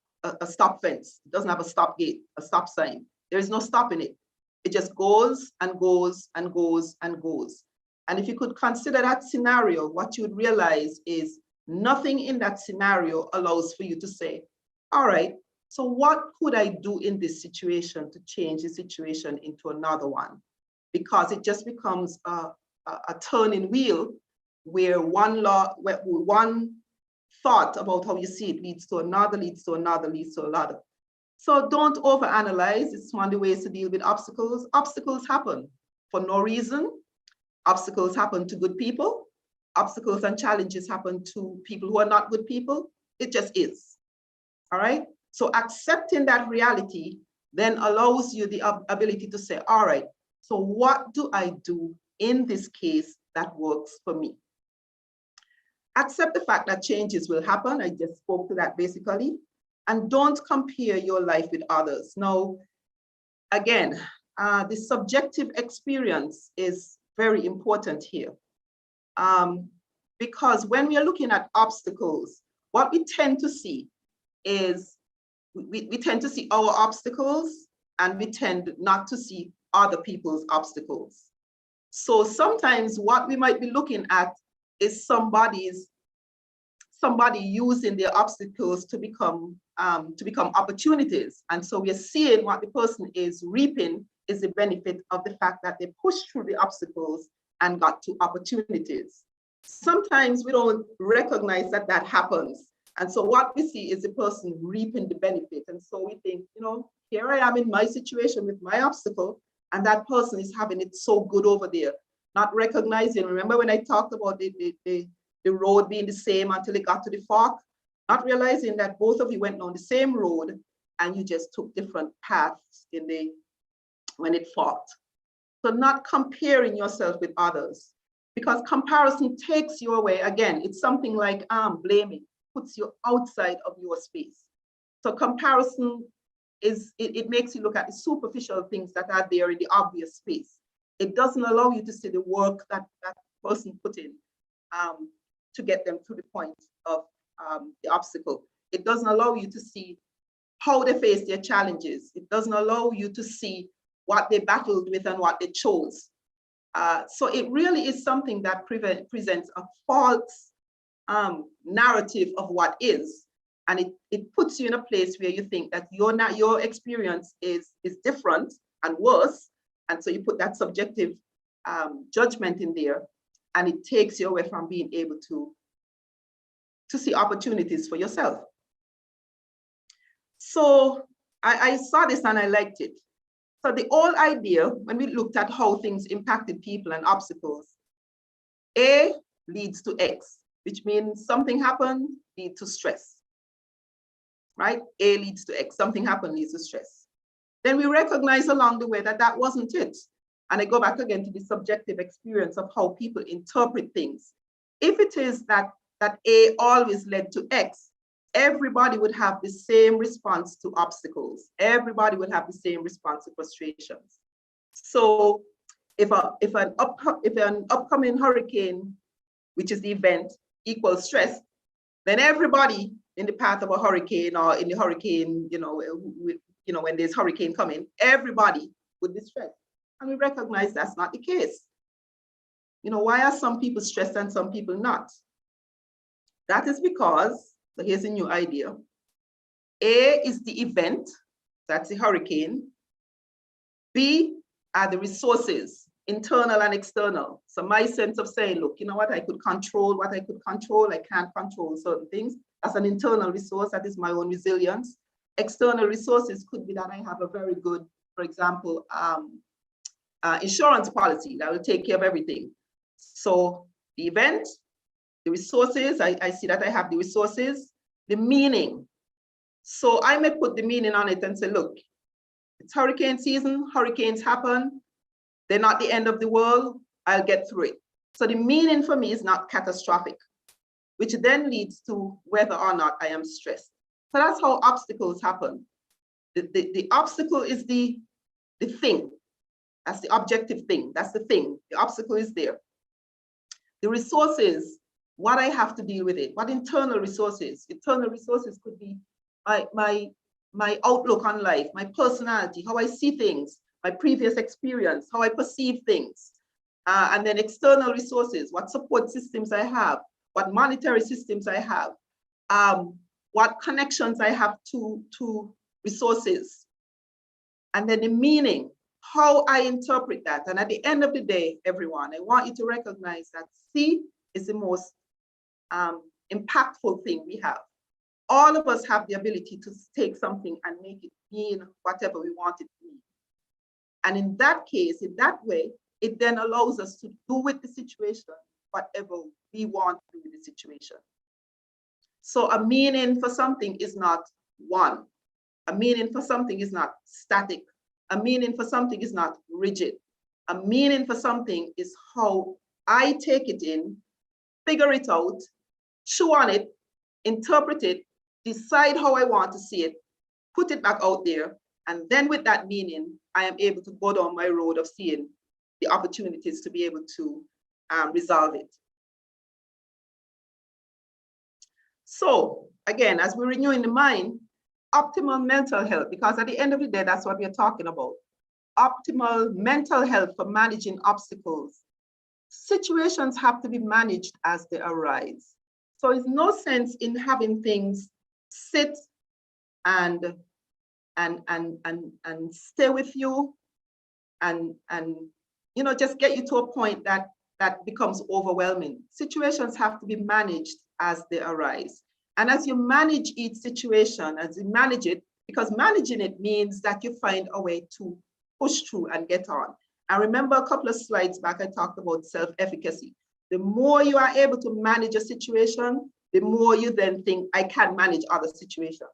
fence. It doesn't have a stop gate, a stop sign. There is no stopping it. It just goes and goes and goes and goes. And if you could consider that scenario, what you would realize is nothing in that scenario allows for you to say, all right, so what could I do in this situation to change the situation into another one? Because it just becomes a turning wheel where one thought about how you see it leads to another, leads to another, leads to another. So don't overanalyze. It's one of the ways to deal with obstacles. Obstacles happen for no reason. Obstacles happen to good people. Obstacles and challenges happen to people who are not good people. It just is. All right. So accepting that reality then allows you the ability to say, all right, so what do I do in this case that works for me? Accept the fact that changes will happen. I just spoke to that basically. And don't compare your life with others. Now, again, the subjective experience is very important here. Because when we are looking at obstacles, what we tend to see is we tend to see our obstacles and we tend not to see other people's obstacles. So sometimes what we might be looking at is somebody using their obstacles to become opportunities. And so we're seeing what the person is reaping is the benefit of the fact that they pushed through the obstacles and got to opportunities. Sometimes we don't recognize that that happens. And so what we see is the person reaping the benefit. And so we think, here I am in my situation with my obstacle, and that person is having it so good over there, not recognizing. Remember when I talked about the road being the same until it got to the fork, not realizing that both of you went on the same road and you just took different paths when it forked. So not comparing yourself with others, because comparison takes you away. Again, it's something like blaming, puts you outside of your space. So comparison it makes you look at the superficial things that are there in the obvious space. It doesn't allow you to see the work that that person put in to get them to the point of the obstacle. It doesn't allow you to see how they face their challenges. It doesn't allow you to see what they battled with and what they chose. So it really is something that presents a false narrative of what is. And it puts you in a place where you think that your experience is different and worse. And so you put that subjective judgment in there, and it takes you away from being able to see opportunities for yourself. So I saw this and I liked it. So the whole idea, when we looked at how things impacted people and obstacles, A leads to X, which means something happened, leads to stress, right? A leads to X, something happened, leads to stress. Then we recognize along the way that that wasn't it. And I go back again to the subjective experience of how people interpret things. If it is that A always led to X, everybody would have the same response to obstacles. Everybody would have the same response to frustrations. So if an upcoming hurricane, which is the event, equals stress, then everybody in the path of a hurricane or in the hurricane, when there's hurricane coming, everybody would be stressed. And we recognize that's not the case. Why are some people stressed and some people not? That is because, so here's a new idea. A is the event, that's the hurricane. B are the resources, internal and external. So my sense of saying, look, you know what, I could control what I could control. I can't control certain things. That's an internal resource. That is my own resilience. External resources could be that I have a very good, for example, insurance policy that will take care of everything. So the event, the resources, I see that I have the resources, the meaning. So I may put the meaning on it and say, look, it's hurricane season, hurricanes happen, they're not the end of the world, I'll get through it. So the meaning for me is not catastrophic, which then leads to whether or not I am stressed. So that's how obstacles happen. The obstacle is the thing. That's the objective thing. That's the thing. The obstacle is there. The resources, what I have to deal with it, what internal resources. Internal resources could be my outlook on life, my personality, how I see things, my previous experience, how I perceive things. And then external resources, what support systems I have, what monetary systems I have, what connections I have to resources. And then the meaning, how I interpret that. And at the end of the day, everyone, I want you to recognize that C is the most impactful thing we have. All of us have the ability to take something and make it mean whatever we want it to mean. And in that case, in that way, it then allows us to do with the situation whatever we want to do with the situation. So a meaning for something is not one. A meaning for something is not static. A meaning for something is not rigid. A meaning for something is how I take it in, figure it out, chew on it, interpret it, decide how I want to see it, put it back out there, and then with that meaning, I am able to go down my road of seeing the opportunities to be able to resolve it. So again, as we're renewing the mind, optimal mental health, because at the end of the day, that's what we're talking about. Optimal mental health for managing obstacles. Situations have to be managed as they arise. So it's no sense in having things sit and stay with you and just get you to a point that becomes overwhelming. Situations have to be managed as they arise. And as you manage each situation, as you manage it, because managing it means that you find a way to push through and get on. I remember a couple of slides back, I talked about self-efficacy. The more you are able to manage a situation, the more you then think, I can manage other situations.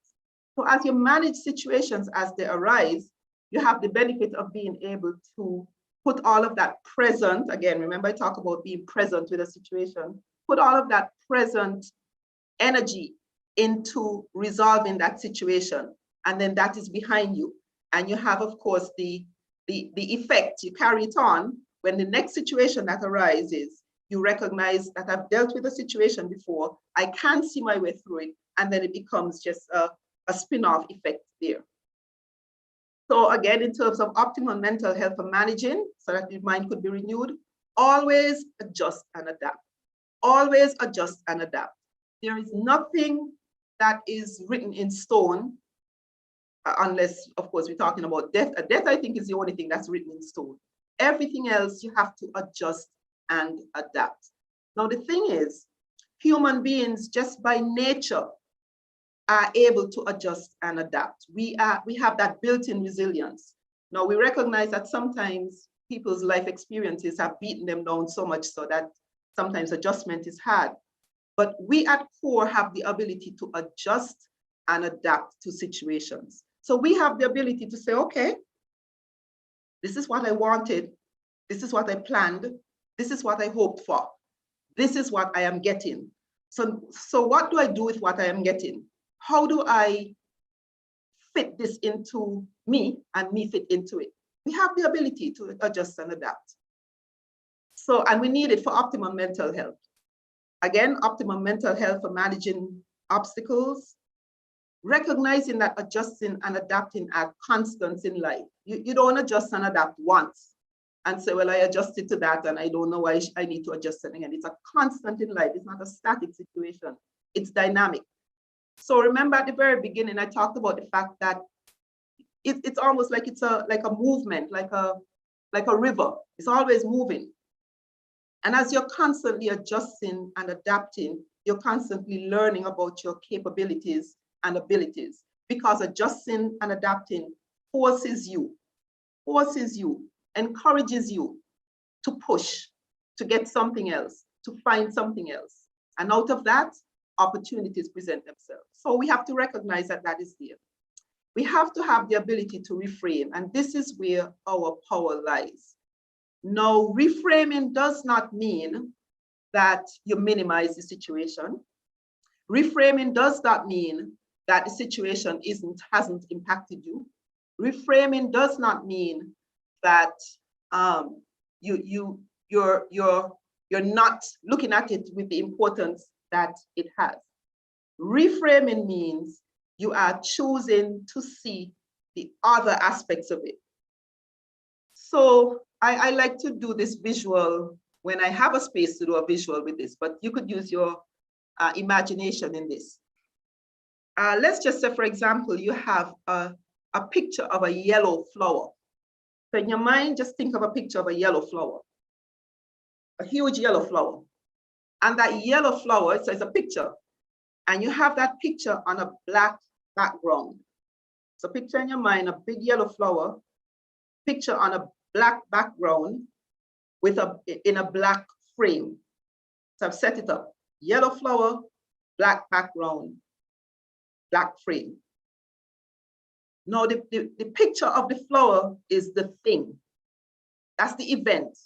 So as you manage situations as they arise, you have the benefit of being able to put all of that present, again, remember I talk about being present with a situation, put all of that present energy into resolving that situation. And then that is behind you. And you have, of course, the effect, you carry it on, when the next situation that arises, you recognize that I've dealt with a situation before, I can see my way through it, and then it becomes just a spin-off effect there. So again, in terms of optimal mental health for managing, so that the mind could be renewed, always adjust and adapt. Always adjust and adapt. There is nothing that is written in stone, unless, of course, we're talking about death. Death, I think, is the only thing that's written in stone. Everything else, you have to adjust and adapt. Now, the thing is, human beings, just by nature, are able to adjust and adapt. We have that built-in resilience. Now, we recognize that sometimes people's life experiences have beaten them down so much so that sometimes adjustment is hard. But we at core have the ability to adjust and adapt to situations. So we have the ability to say, okay, this is what I wanted. This is what I planned. This is what I hoped for. This is what I am getting. So what do I do with what I am getting? How do I fit this into me and me fit into it? We have the ability to adjust and adapt. So, and we need it for optimum mental health. Again, optimum mental health for managing obstacles, recognizing that adjusting and adapting are constants in life. You don't adjust and adapt once and say, well, I adjusted to that and I don't know why I need to adjust something. And it's a constant in life. It's not a static situation. It's dynamic. So remember at the very beginning, I talked about the fact that it's almost like it's like a movement, like a river. It's always moving. And as you're constantly adjusting and adapting, you're constantly learning about your capabilities and abilities, because adjusting and adapting forces you, encourages you to push, to get something else, to find something else. And out of that, opportunities present themselves. So we have to recognize that that is there. We have to have the ability to reframe, and this is where our power lies. Now, reframing does not mean that you minimize the situation. Reframing does not mean that the situation hasn't impacted you. Reframing does not mean that you're not looking at it with the importance that it has. Reframing means you are choosing to see the other aspects of it. So I like to do this visual when I have a space to do a visual with this, but you could use your imagination in this. Let's just say, for example, you have a picture of a yellow flower. So in your mind, just think of a picture of a yellow flower, a huge yellow flower. And that yellow flower, so it's a picture, and you have that picture on a black background. So picture in your mind a big yellow flower, picture on a black background with in a black frame. So I've set it up. Yellow flower, black background, black frame. Now the picture of the flower is the thing. That's the event.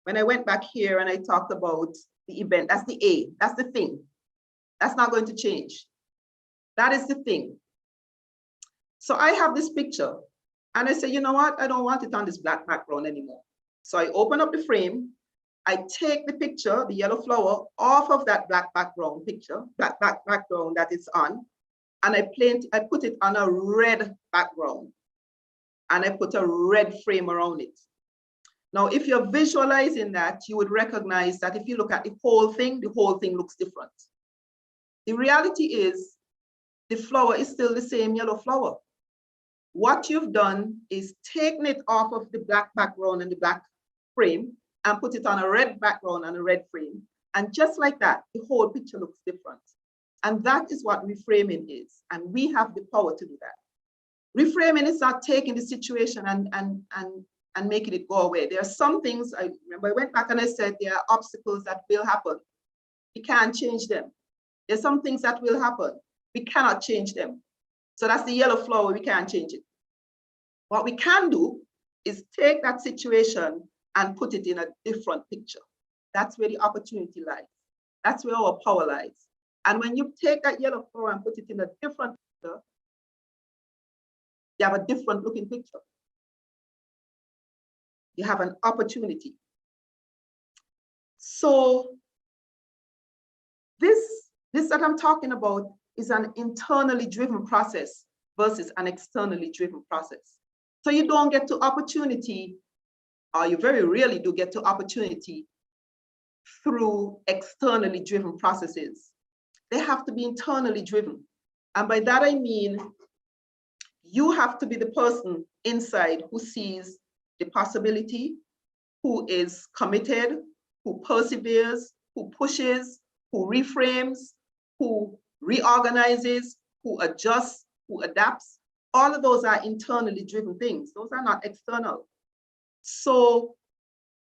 When I went back here and I talked about the event, that's the A, that's the thing. That's not going to change. That is the thing. So I have this picture and I say, you know what? I don't want it on this black background anymore. So I open up the frame, I take the picture, the yellow flower, off of that black background picture, black background that it's on, and I put it on a red background, and I put a red frame around it. Now, if you're visualizing that, you would recognize that if you look at the whole thing looks different. The reality is the flower is still the same yellow flower. What you've done is taken it off of the black background and the black frame and put it on a red background and a red frame. And just like that, the whole picture looks different. And that is what reframing is. And we have the power to do that. Reframing is not taking the situation and making it go away. There are some things, I remember I went back and I said there are obstacles that will happen. We can't change them. There's some things that will happen. We cannot change them. So that's the yellow flower, we can't change it. What we can do is take that situation and put it in a different picture. That's where the opportunity lies. That's where our power lies. And when you take that yellow flower and put it in a different picture, you have a different looking picture. You have an opportunity. So this that I'm talking about is an internally driven process versus an externally driven process. So you don't get to opportunity, or you very rarely do get to opportunity through externally driven processes. They have to be internally driven. And by that I mean, you have to be the person inside who sees the possibility, who is committed, who perseveres, who pushes, who reframes, who reorganizes, who adjusts, who adapts. All of those are internally driven things. Those are not external. So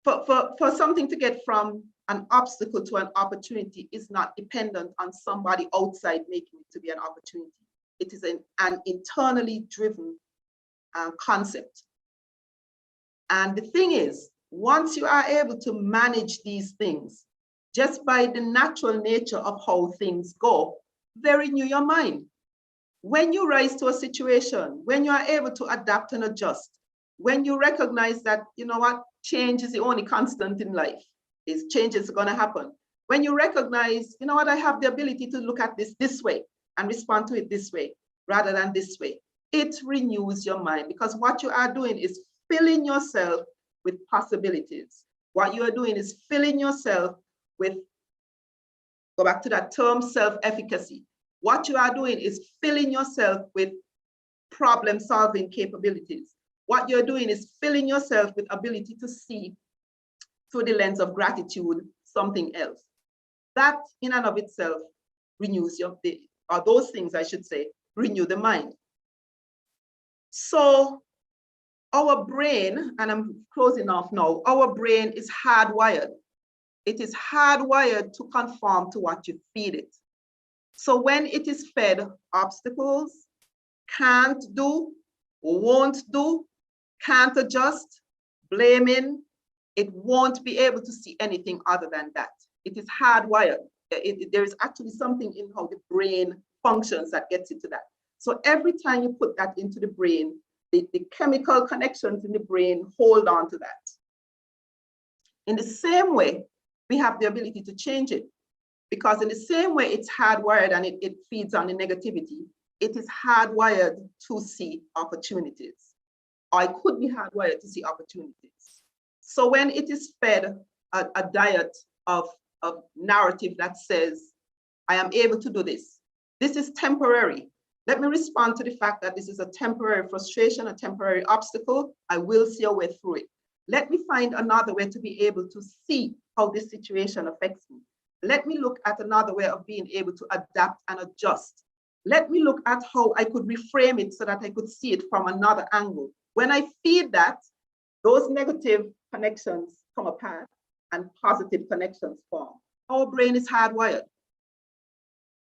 for something to get from an obstacle to an opportunity is not dependent on somebody outside making it to be an opportunity. It is an internally driven concept. And the thing is, once you are able to manage these things, just by the natural nature of how things go, they renew your mind. When you rise to a situation, when you are able to adapt and adjust, when you recognize that, you know what, change is the only constant in life, is change is going to happen. When you recognize, you know what, I have the ability to look at this way and respond to it this way rather than this way, it renews your mind, because what you are doing is filling yourself with possibilities. What you are doing is filling yourself with, go back to that term, self-efficacy. What you are doing is filling yourself with problem-solving capabilities. What you're doing is filling yourself with ability to see through the lens of gratitude something else. That in and of itself renews your, or those things I should say, renew the mind. So our brain, and I'm closing off now, our brain is hardwired. It is hardwired to conform to what you feed it. So when it is fed obstacles, can't do, won't do, can't adjust, blaming, it won't be able to see anything other than that. It is hardwired. There is actually something in how the brain functions that gets into that. So every time you put that into the brain, the chemical connections in the brain hold on to that. In the same way, we have the ability to change it, because in the same way it's hardwired and it feeds on the negativity, it is hardwired to see opportunities, or it could be hardwired to see opportunities. So when it is fed a diet of narrative that says, I am able to do this, this is temporary. Let me respond to the fact that this is a temporary frustration, a temporary obstacle. I will see a way through it. Let me find another way to be able to see how this situation affects me. Let me look at another way of being able to adapt and adjust. Let me look at how I could reframe it so that I could see it from another angle. When I feed that, those negative connections come apart and positive connections form. Our brain is hardwired.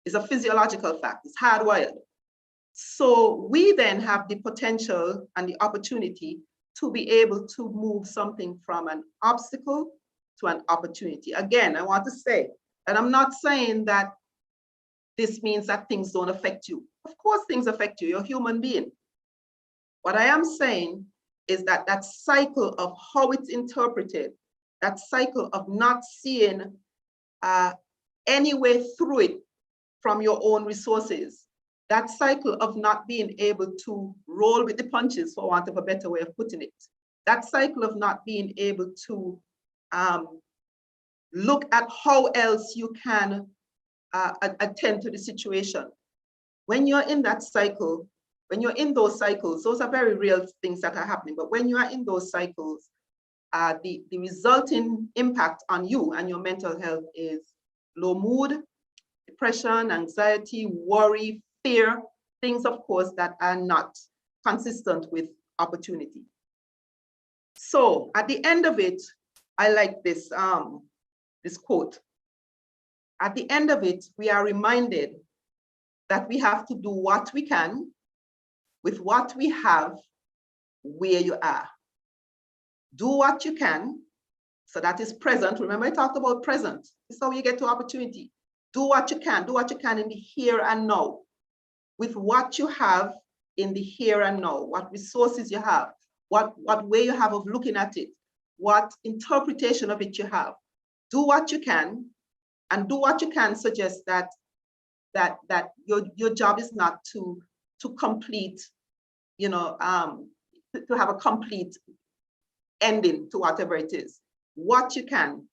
It's a physiological fact, it's hardwired. So we then have the potential and the opportunity to be able to move something from an obstacle to an opportunity. Again, I want to say that I'm not saying that this means that things don't affect you. Of course, things affect you, you're a human being. What I am saying is that that cycle of how it's interpreted, that cycle of not seeing any way through it from your own resources, that cycle of not being able to roll with the punches, for want of a better way of putting it, that cycle of not being able to look at how else you can attend to the situation. When you're in that cycle, when you're in those cycles, those are very real things that are happening, but when you are in those cycles, the resulting impact on you and your mental health is low mood, depression, anxiety, worry, fear, things, of course, that are not consistent with opportunity. So at the end of it, I like this, this quote. At the end of it, we are reminded that we have to do what we can with what we have where you are. Do what you can, so that is present. Remember I talked about present. This is how you get to opportunity. Do what you can in the here and now, with what you have in the here and now, what resources you have, what way you have of looking at it, what interpretation of it you have. do what you can, and do what you can suggests that your job is not to complete, to have a complete ending to whatever it is. What you can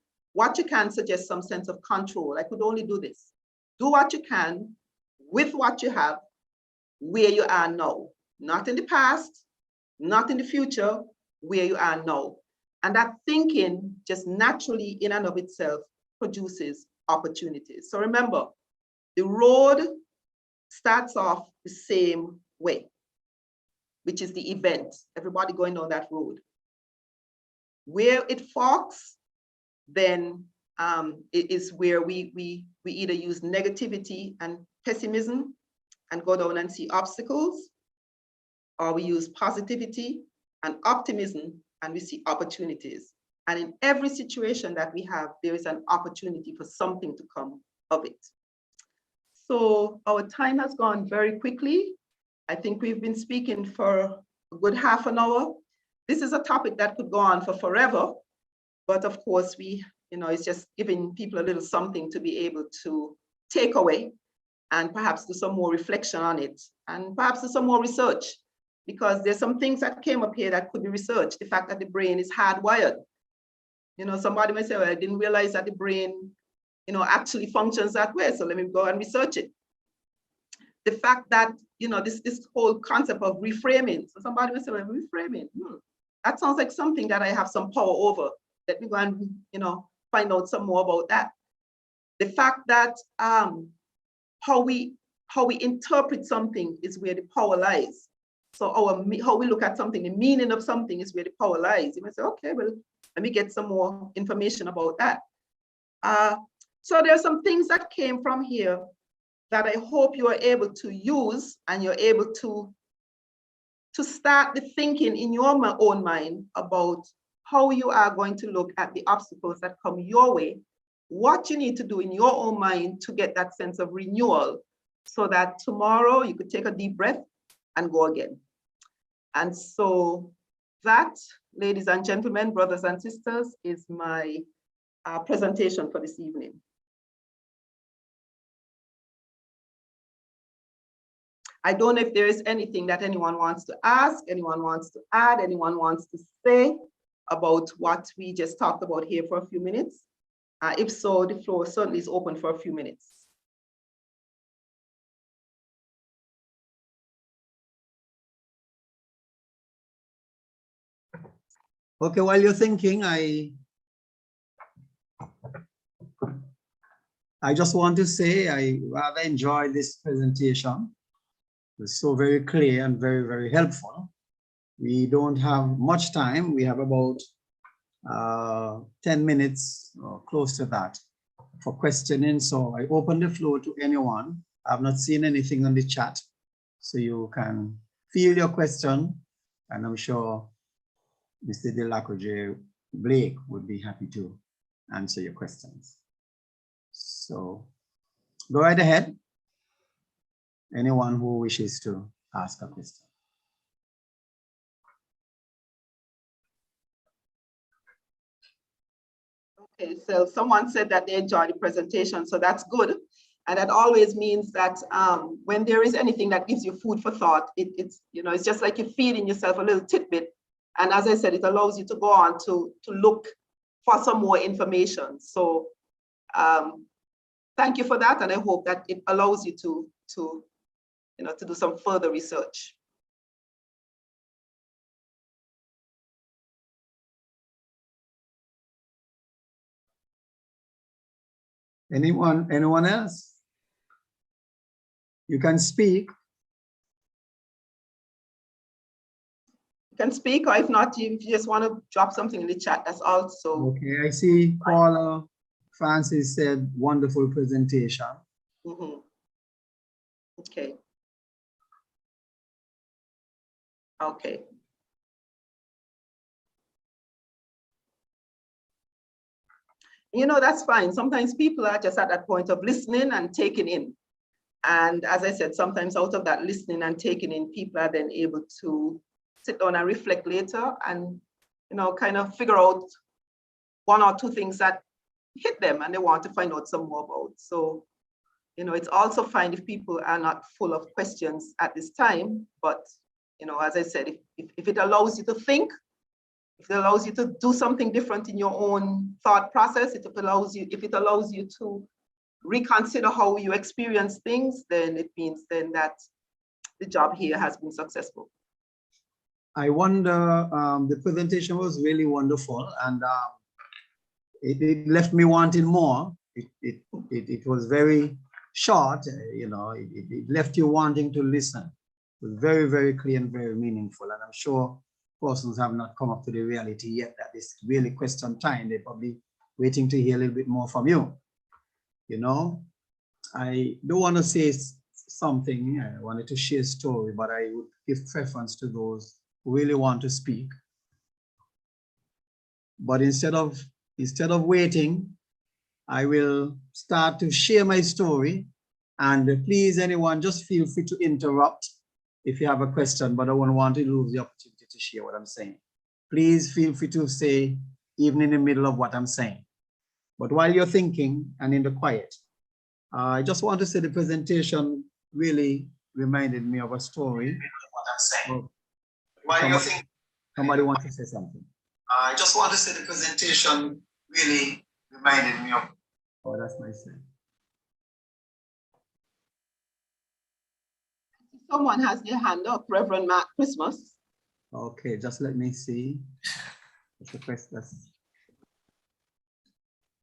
suggests some sense of control. I could only do this. Do what you can with what you have, where you are now, not in the past, not in the future, where you are now. And that thinking just naturally in and of itself produces opportunities. So remember, the road starts off the same way, which is the event, everybody going down that road. Where it forks, then it is where we either use negativity and pessimism and go down and see obstacles, or we use positivity and optimism and we see opportunities. And in every situation that we have, there is an opportunity for something to come of it. So our time has gone very quickly. I think we've been speaking for a good half an hour. This is a topic that could go on for forever, but of course it's just giving people a little something to be able to take away and perhaps do some more reflection on it and perhaps do some more research, because there's some things that came up here that could be researched. The fact that the brain is hardwired. Somebody may say, well, I didn't realize that the brain, actually functions that way. So let me go and research it. The fact that, this whole concept of reframing. So somebody may say, well, reframing, that sounds like something that I have some power over. Let me go and, find out some more about that. The fact that how we interpret something is where the power lies. So how we look at something, the meaning of something is where the power lies. You might say, okay, well, let me get some more information about that. So there are some things that came from here that I hope you are able to use, and you're able to start the thinking in your own mind about how you are going to look at the obstacles that come your way, what you need to do in your own mind to get that sense of renewal, so that tomorrow you could take a deep breath and go again. And so that, ladies and gentlemen, brothers and sisters, is my presentation for this evening. I don't know if there is anything that anyone wants to ask, anyone wants to add, anyone wants to say about what we just talked about here for a few minutes. If so, the floor certainly is open for a few minutes. Okay, while you're thinking, I just want to say I rather enjoyed this presentation. It's so very clear and very, very helpful. We don't have much time. We have about 10 minutes or close to that for questioning. So I open the floor to anyone. I've not seen anything on the chat, so you can field your question, and I'm sure Mr. Delacroix Blake would be happy to answer your questions. So go right ahead. Anyone who wishes to ask a question. Okay, so someone said that they enjoyed the presentation, so that's good. And that always means that when there is anything that gives you food for thought, it's just like you're feeding yourself a little tidbit. And as I said, it allows you to go on to look for some more information. So thank you for that. And I hope that it allows you to do some further research. Anyone else? You can speak. You can speak, or if not, if you just want to drop something in the chat, that's also. Okay, I see Paula Francis said, wonderful presentation. Mm-hmm. Okay. Okay. That's fine. Sometimes people are just at that point of listening and taking in. And as I said, sometimes out of that listening and taking in, people are then able to sit down and reflect later and, kind of figure out one or two things that hit them and they want to find out some more about. So, you know, it's also fine if people are not full of questions at this time, but, you know, as I said, if it allows you to think, if it allows you to do something different in your own thought process, if it allows you to reconsider how you experience things, then it means then that the job here has been successful. I wonder, the presentation was really wonderful, and it left me wanting more. It was very short, you know, it left you wanting to listen. It was very, very clear and very meaningful, and I'm sure persons have not come up to the reality yet that it's really question time. They're probably waiting to hear a little bit more from you. You know, I don't want to say something, I wanted to share a story, but I would give preference to those who really want to speak. But instead of waiting, I will start to share my story, and please, anyone, just feel free to interrupt if you have a question, but I don't want to lose the opportunity to share what I'm saying. Please feel free to say, even in the middle of what I'm saying. But while you're thinking and in the quiet, I just want to say the presentation really reminded me of a story. What I'm saying. While you're thinking, somebody wants to say something. I just want to say the presentation really reminded me of. Oh, that's nice. Someone has their hand up, Reverend Mark Christmas. Okay, just let me see. That's the first.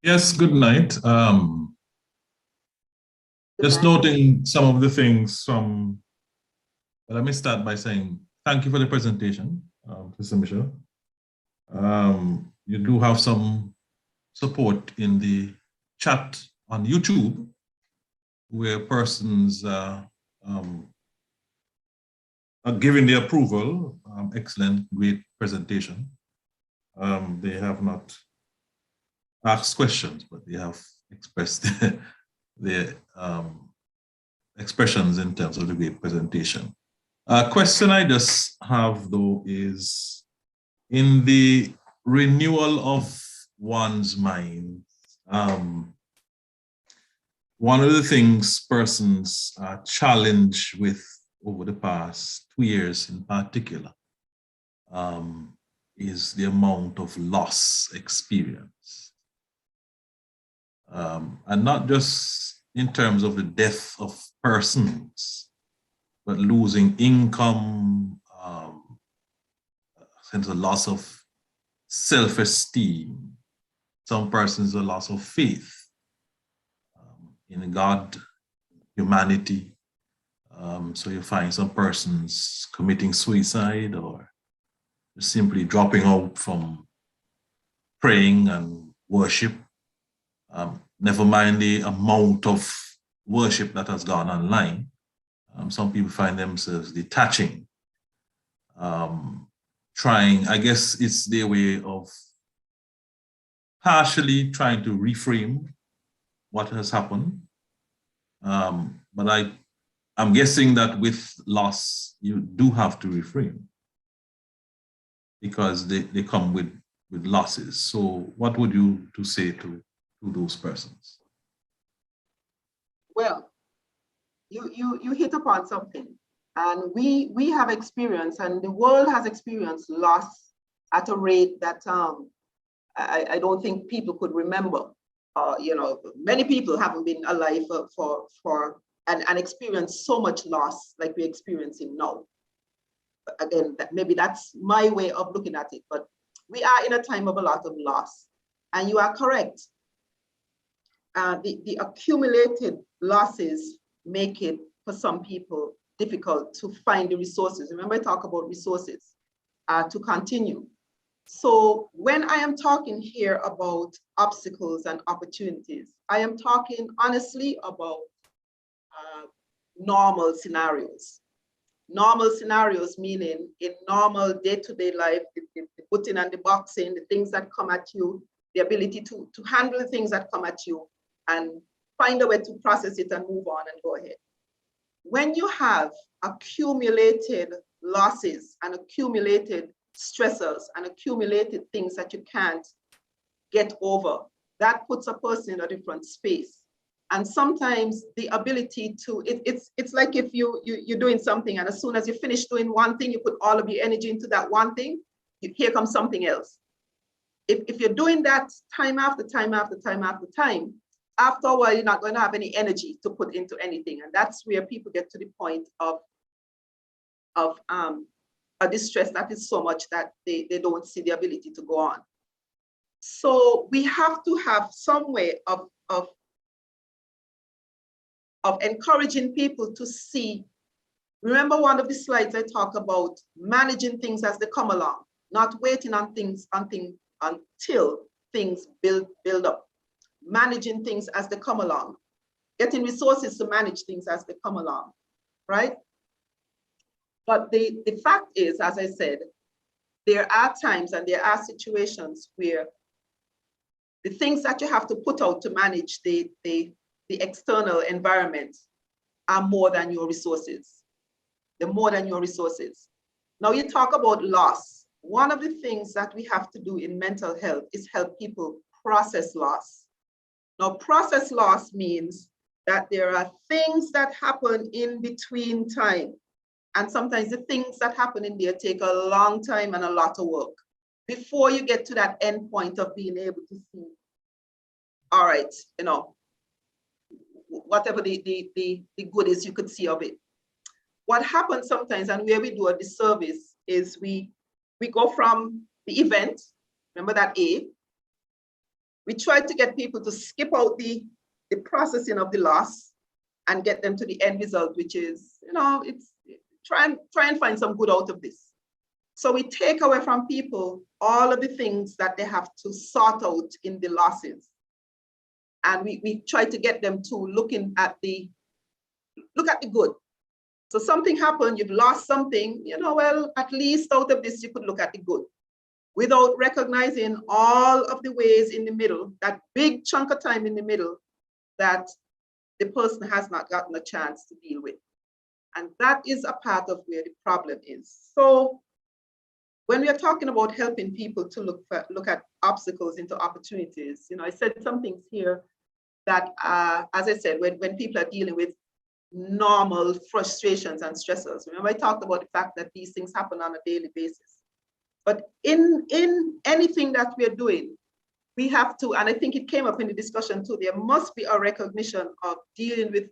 Yes, good night. Just noting some of the things from, let me start by saying thank you for the presentation, Mr. Michelle. You do have some support in the chat on YouTube where persons are giving the approval. Excellent, great presentation. They have not asked questions, but they have expressed their expressions in terms of the great presentation. A question I just have though is, in the renewal of one's mind, one of the things persons are challenged with over the past 2 years in particular is the amount of loss experience. And not just in terms of the death of persons, but losing income, sense of loss of self-esteem. Some persons a loss of faith in God, humanity. So you find some persons committing suicide or simply dropping out from praying and worship. Never mind the amount of worship that has gone online. Some people find themselves detaching, trying, I guess it's their way of partially trying to reframe what has happened. But I'm guessing that with loss, you do have to reframe because they come with losses. So what would you to say to those persons? Well, you hit upon something, and we have experienced, and the world has experienced loss at a rate that I don't think people could remember. You know, many people haven't been alive for and experienced so much loss like we're experiencing now. But again, maybe that's my way of looking at it, but we are in a time of a lot of loss, and you are correct. The accumulated losses make it, for some people, difficult to find the resources. Remember, I talk about resources to continue. So when I am talking here about obstacles and opportunities, I am talking honestly about normal scenarios. Normal scenarios meaning in normal day-to-day life, the putting and the boxing, the things that come at you, the ability to handle the things that come at you and find a way to process it and move on and go ahead. When you have accumulated losses and accumulated stressors and accumulated things that you can't get over, that puts a person in a different space. And sometimes the ability to, it's like if you're doing something, and as soon as you finish doing one thing, you put all of your energy into that one thing, here comes something else. If you're doing that time after time after time after time, after a while, you're not going to have any energy to put into anything. And that's where people get to the point of a distress that is so much that they don't see the ability to go on. So we have to have some way of encouraging people to see. Remember one of the slides I talk about managing things as they come along, not waiting on things until things build up. Managing things as they come along, getting resources to manage things as they come along, right? But the fact is, as I said, there are times and there are situations where the things that you have to put out to manage the external environment are more than your resources. They're more than your resources. Now you talk about loss. One of the things that we have to do in mental health is help people process loss. Now, process loss means that there are things that happen in between time. And sometimes the things that happen in there take a long time and a lot of work before you get to that end point of being able to see, all right, you know, whatever the good is you could see of it. What happens sometimes, and where we do a disservice, is we go from the event, remember that A, we try to get people to skip out the processing of the loss and get them to the end result, which is, you know, it's try and find some good out of this. So we take away from people all of the things that they have to sort out in the losses. And we try to get them to look at the good. So something happened, you've lost something, you know, well, at least out of this, you could look at the good, without recognizing all of the ways in the middle, that big chunk of time in the middle that the person has not gotten a chance to deal with. And that is a part of where the problem is. So when we are talking about helping people to look at obstacles into opportunities, you know, I said some things here that, as I said, when people are dealing with normal frustrations and stressors, remember I talked about the fact that these things happen on a daily basis. But in anything that we are doing, we have to, and I think it came up in the discussion too, there must be a recognition of dealing with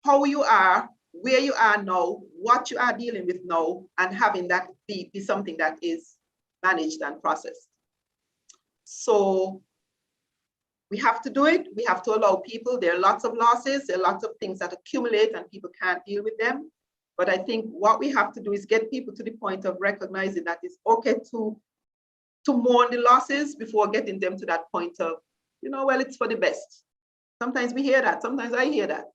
how you are, where you are now, what you are dealing with now, and having that be something that is managed and processed. So we have to do it. We have to allow people, there are lots of losses, there are lots of things that accumulate and people can't deal with them. But I think what we have to do is get people to the point of recognizing that it's okay to mourn the losses before getting them to that point of, you know, well, it's for the best. Sometimes we hear that, sometimes I hear that.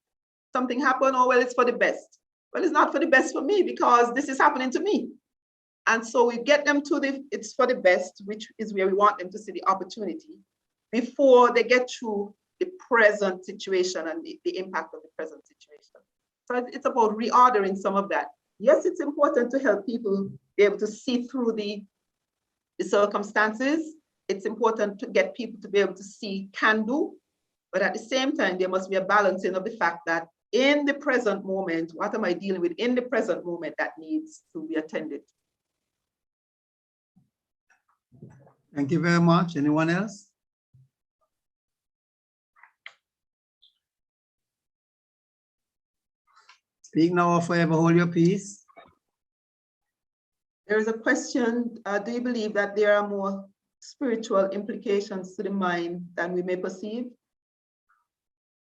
Something happened, oh, well, it's for the best. Well, it's not for the best for me because this is happening to me. And so we get them to it's for the best, which is where we want them to see the opportunity before they get through the present situation and the impact of the present situation. So it's about reordering some of that. Yes, it's important to help people be able to see through the circumstances. It's important to get people to be able to see can do, but at the same time, there must be a balancing of the fact that in the present moment, what am I dealing with in the present moment that needs to be attended? Thank you very much. Anyone else? Speak now or forever hold your peace. There is a question, do you believe that there are more spiritual implications to the mind than we may perceive?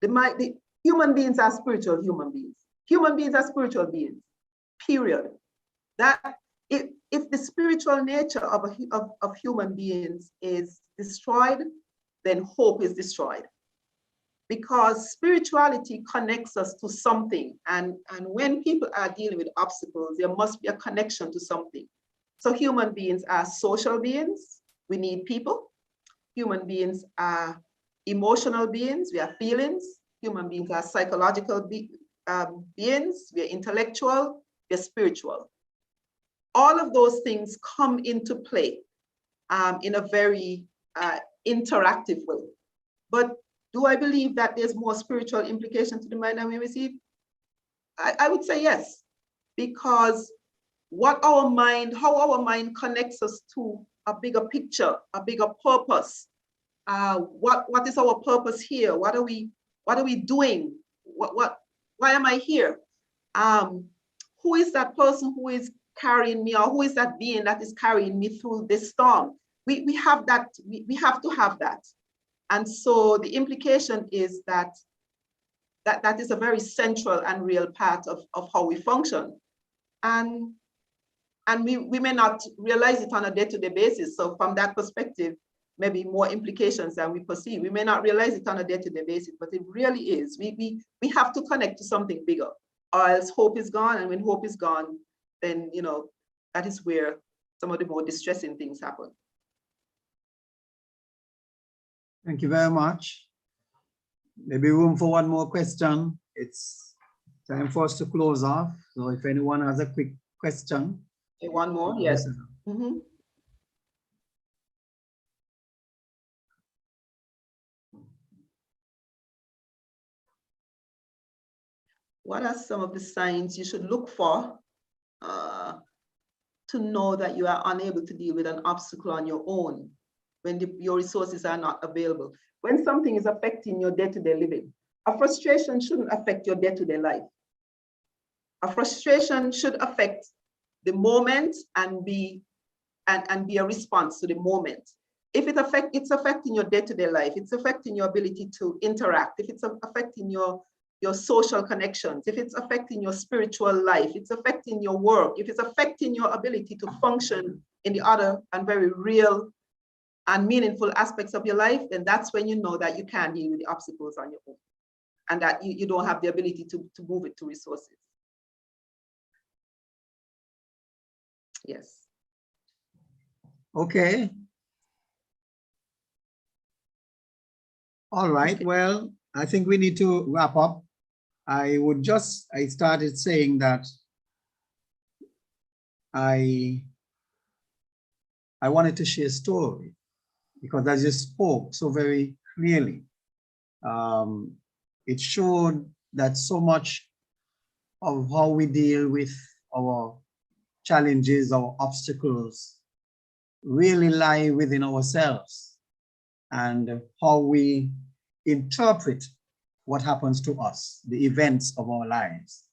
The human beings are spiritual human beings. Human beings are spiritual beings, period. That if the spiritual nature of human beings is destroyed, then hope is destroyed. Because spirituality connects us to something. And when people are dealing with obstacles, there must be a connection to something. So human beings are social beings. We need people. Human beings are emotional beings. We have feelings. Human beings are psychological beings. We are intellectual. We are spiritual. All of those things come into play in a very interactive way. But do I believe that there's more spiritual implication to the mind than we receive? I would say yes, because how our mind connects us to a bigger picture, a bigger purpose. What is our purpose here? What are we doing? Why am I here? Who is that person who is carrying me, or who is that being that is carrying me through this storm? We have that, we have to have that. And so the implication is that is a very central and real part of how we function. And we may not realize it on a day-to-day basis. So from that perspective, maybe more implications than we perceive. We may not realize it on a day-to-day basis, but it really is. We have to connect to something bigger, or else hope is gone. And when hope is gone, then, you know, that is where some of the more distressing things happen. Thank you very much. Maybe room for one more question. It's time for us to close off. So if anyone has a quick question. Okay, one more, yes. Mm-hmm. What are some of the signs you should look for to know that you are unable to deal with an obstacle on your own when your resources are not available? When something is affecting your day-to-day living, a frustration shouldn't affect your day-to-day life. A frustration should affect the moment and be a response to the moment. If it's affecting your day-to-day life, it's affecting your ability to interact, if it's affecting your social connections, if it's affecting your spiritual life, it's affecting your work, if it's affecting your ability to function in the other and very real and meaningful aspects of your life, then that's when you know that you can't deal with the obstacles on your own and that you don't have the ability to move it to resources. Yes. Okay. All right. Okay. Well, I think we need to wrap up. I started saying that I wanted to share a story because as you spoke so very clearly, it showed that so much of how we deal with our challenges, our obstacles, really lie within ourselves and how we interpret what happens to us, the events of our lives,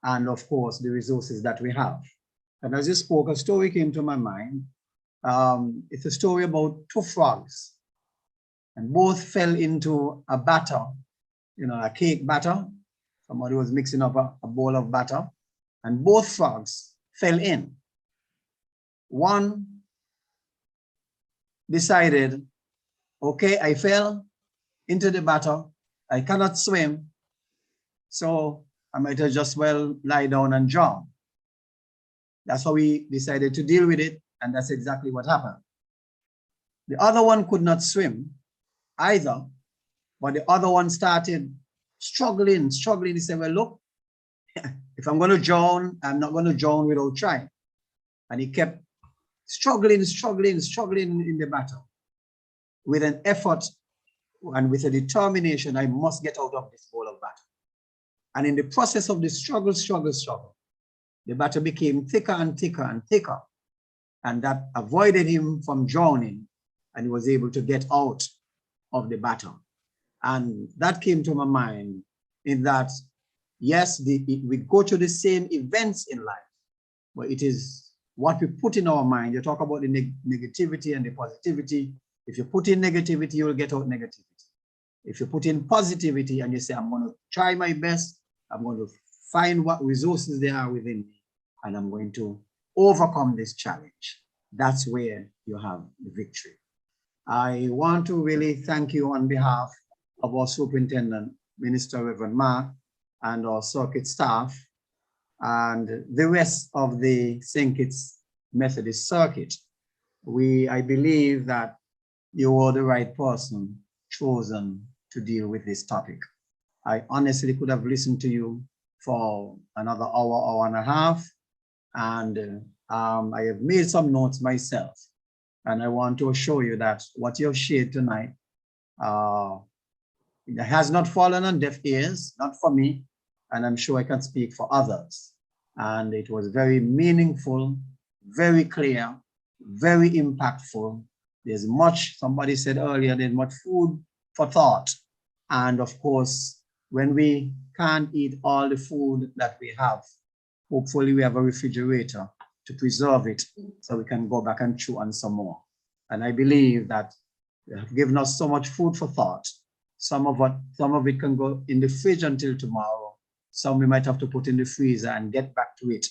and of course, the resources that we have. And as you spoke, a story came to my mind. It's a story about two frogs, and both fell into a batter, you know, a cake batter. Somebody was mixing up a bowl of batter, and both frogs fell in. One decided, okay, I fell into the batter, I cannot swim, so I might as just well lie down and drown. That's how we decided to deal with it, and that's exactly what happened. The other one could not swim either, but the other one started struggling. He said, well, look, if I'm going to drown, I'm not going to drown without trying. And he kept struggling in the battle with an effort and with a determination. I must get out of this bowl of battle. And in the process of the struggle, the battle became thicker and thicker and thicker. And that avoided him from drowning, and he was able to get out of the battle. And that came to my mind in that, yes, we go through the same events in life, but it is what we put in our mind. You talk about the negativity and the positivity. If you put in negativity, you will get out negativity. If you put in positivity and you say, I'm going to try my best, I'm going to find what resources there are within me, and I'm going to overcome this challenge. That's where you have the victory. I want to really thank you on behalf of our Superintendent, Minister Reverend Mark, and our circuit staff, and the rest of the St. Kitts Methodist Circuit. I believe that you are the right person chosen to deal with this topic. I honestly could have listened to you for another hour and a half, and I have made some notes myself. And I want to assure you that what you've shared tonight it has not fallen on deaf ears, not for me, and I'm sure I can speak for others. And it was very meaningful, very clear, very impactful. There's much, somebody said earlier, there's much food for thought. And of course, when we can't eat all the food that we have, hopefully we have a refrigerator to preserve it so we can go back and chew on some more. And I believe that they have given us so much food for thought. Some of it can go in the fridge until tomorrow. Some we might have to put in the freezer and get back to it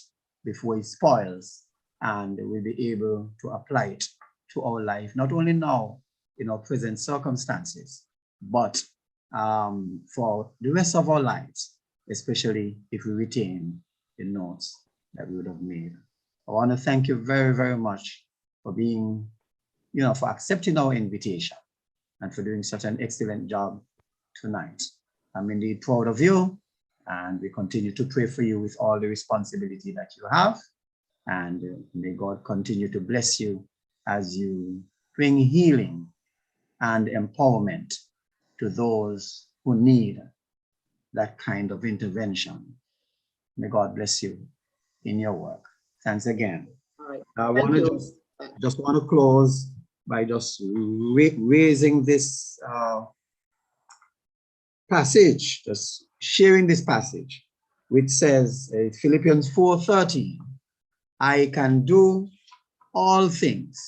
before it spoils. And we'll be able to apply it to our life, not only now in our present circumstances, but for the rest of our lives, especially if we retain the notes that we would have made. I want to thank you very, very much for being, for accepting our invitation and for doing such an excellent job tonight. I'm indeed proud of you, and we continue to pray for you with all the responsibility that you have. And may God continue to bless you as you bring healing and empowerment to those who need that kind of intervention. May God bless you in your work. Thanks again. All right. I Thank want to you. just want to close by just raising this passage, just sharing this passage, which says, Philippians 4:13, I can do all things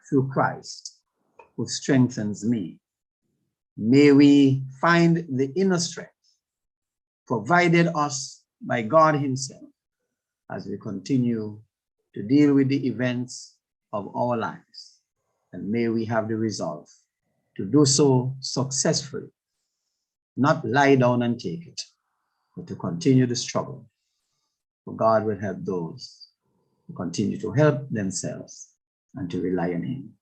through Christ who strengthens me. May we find the inner strength provided us by God himself as we continue to deal with the events of our lives. And may we have the resolve to do so successfully, not lie down and take it, but to continue the struggle. For God will help those who continue to help themselves and to rely on him.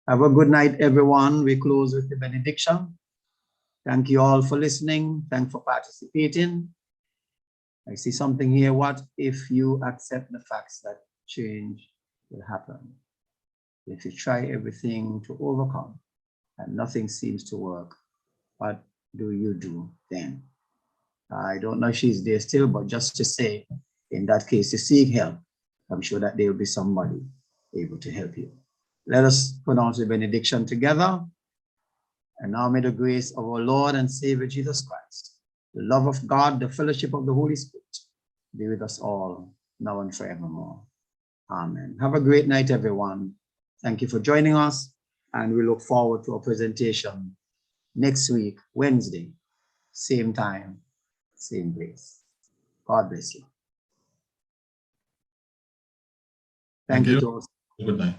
Have a good night, everyone. We close with the benediction. Thank you all for listening. Thanks for participating. I see something here. What if you accept the facts that change will happen? If you try everything to overcome and nothing seems to work, what do you do then? I don't know if she's there still, but just to say, in that case, to seek help, I'm sure that there will be somebody able to help you. Let us pronounce the benediction together. And now may the grace of our Lord and Savior Jesus Christ, the love of God, the fellowship of the Holy Spirit, be with us all now and forevermore. Amen. Have a great night, everyone. Thank you for joining us, and we look forward to our presentation next week, Wednesday, same time, same place. God bless you. Thank you to all. Good night.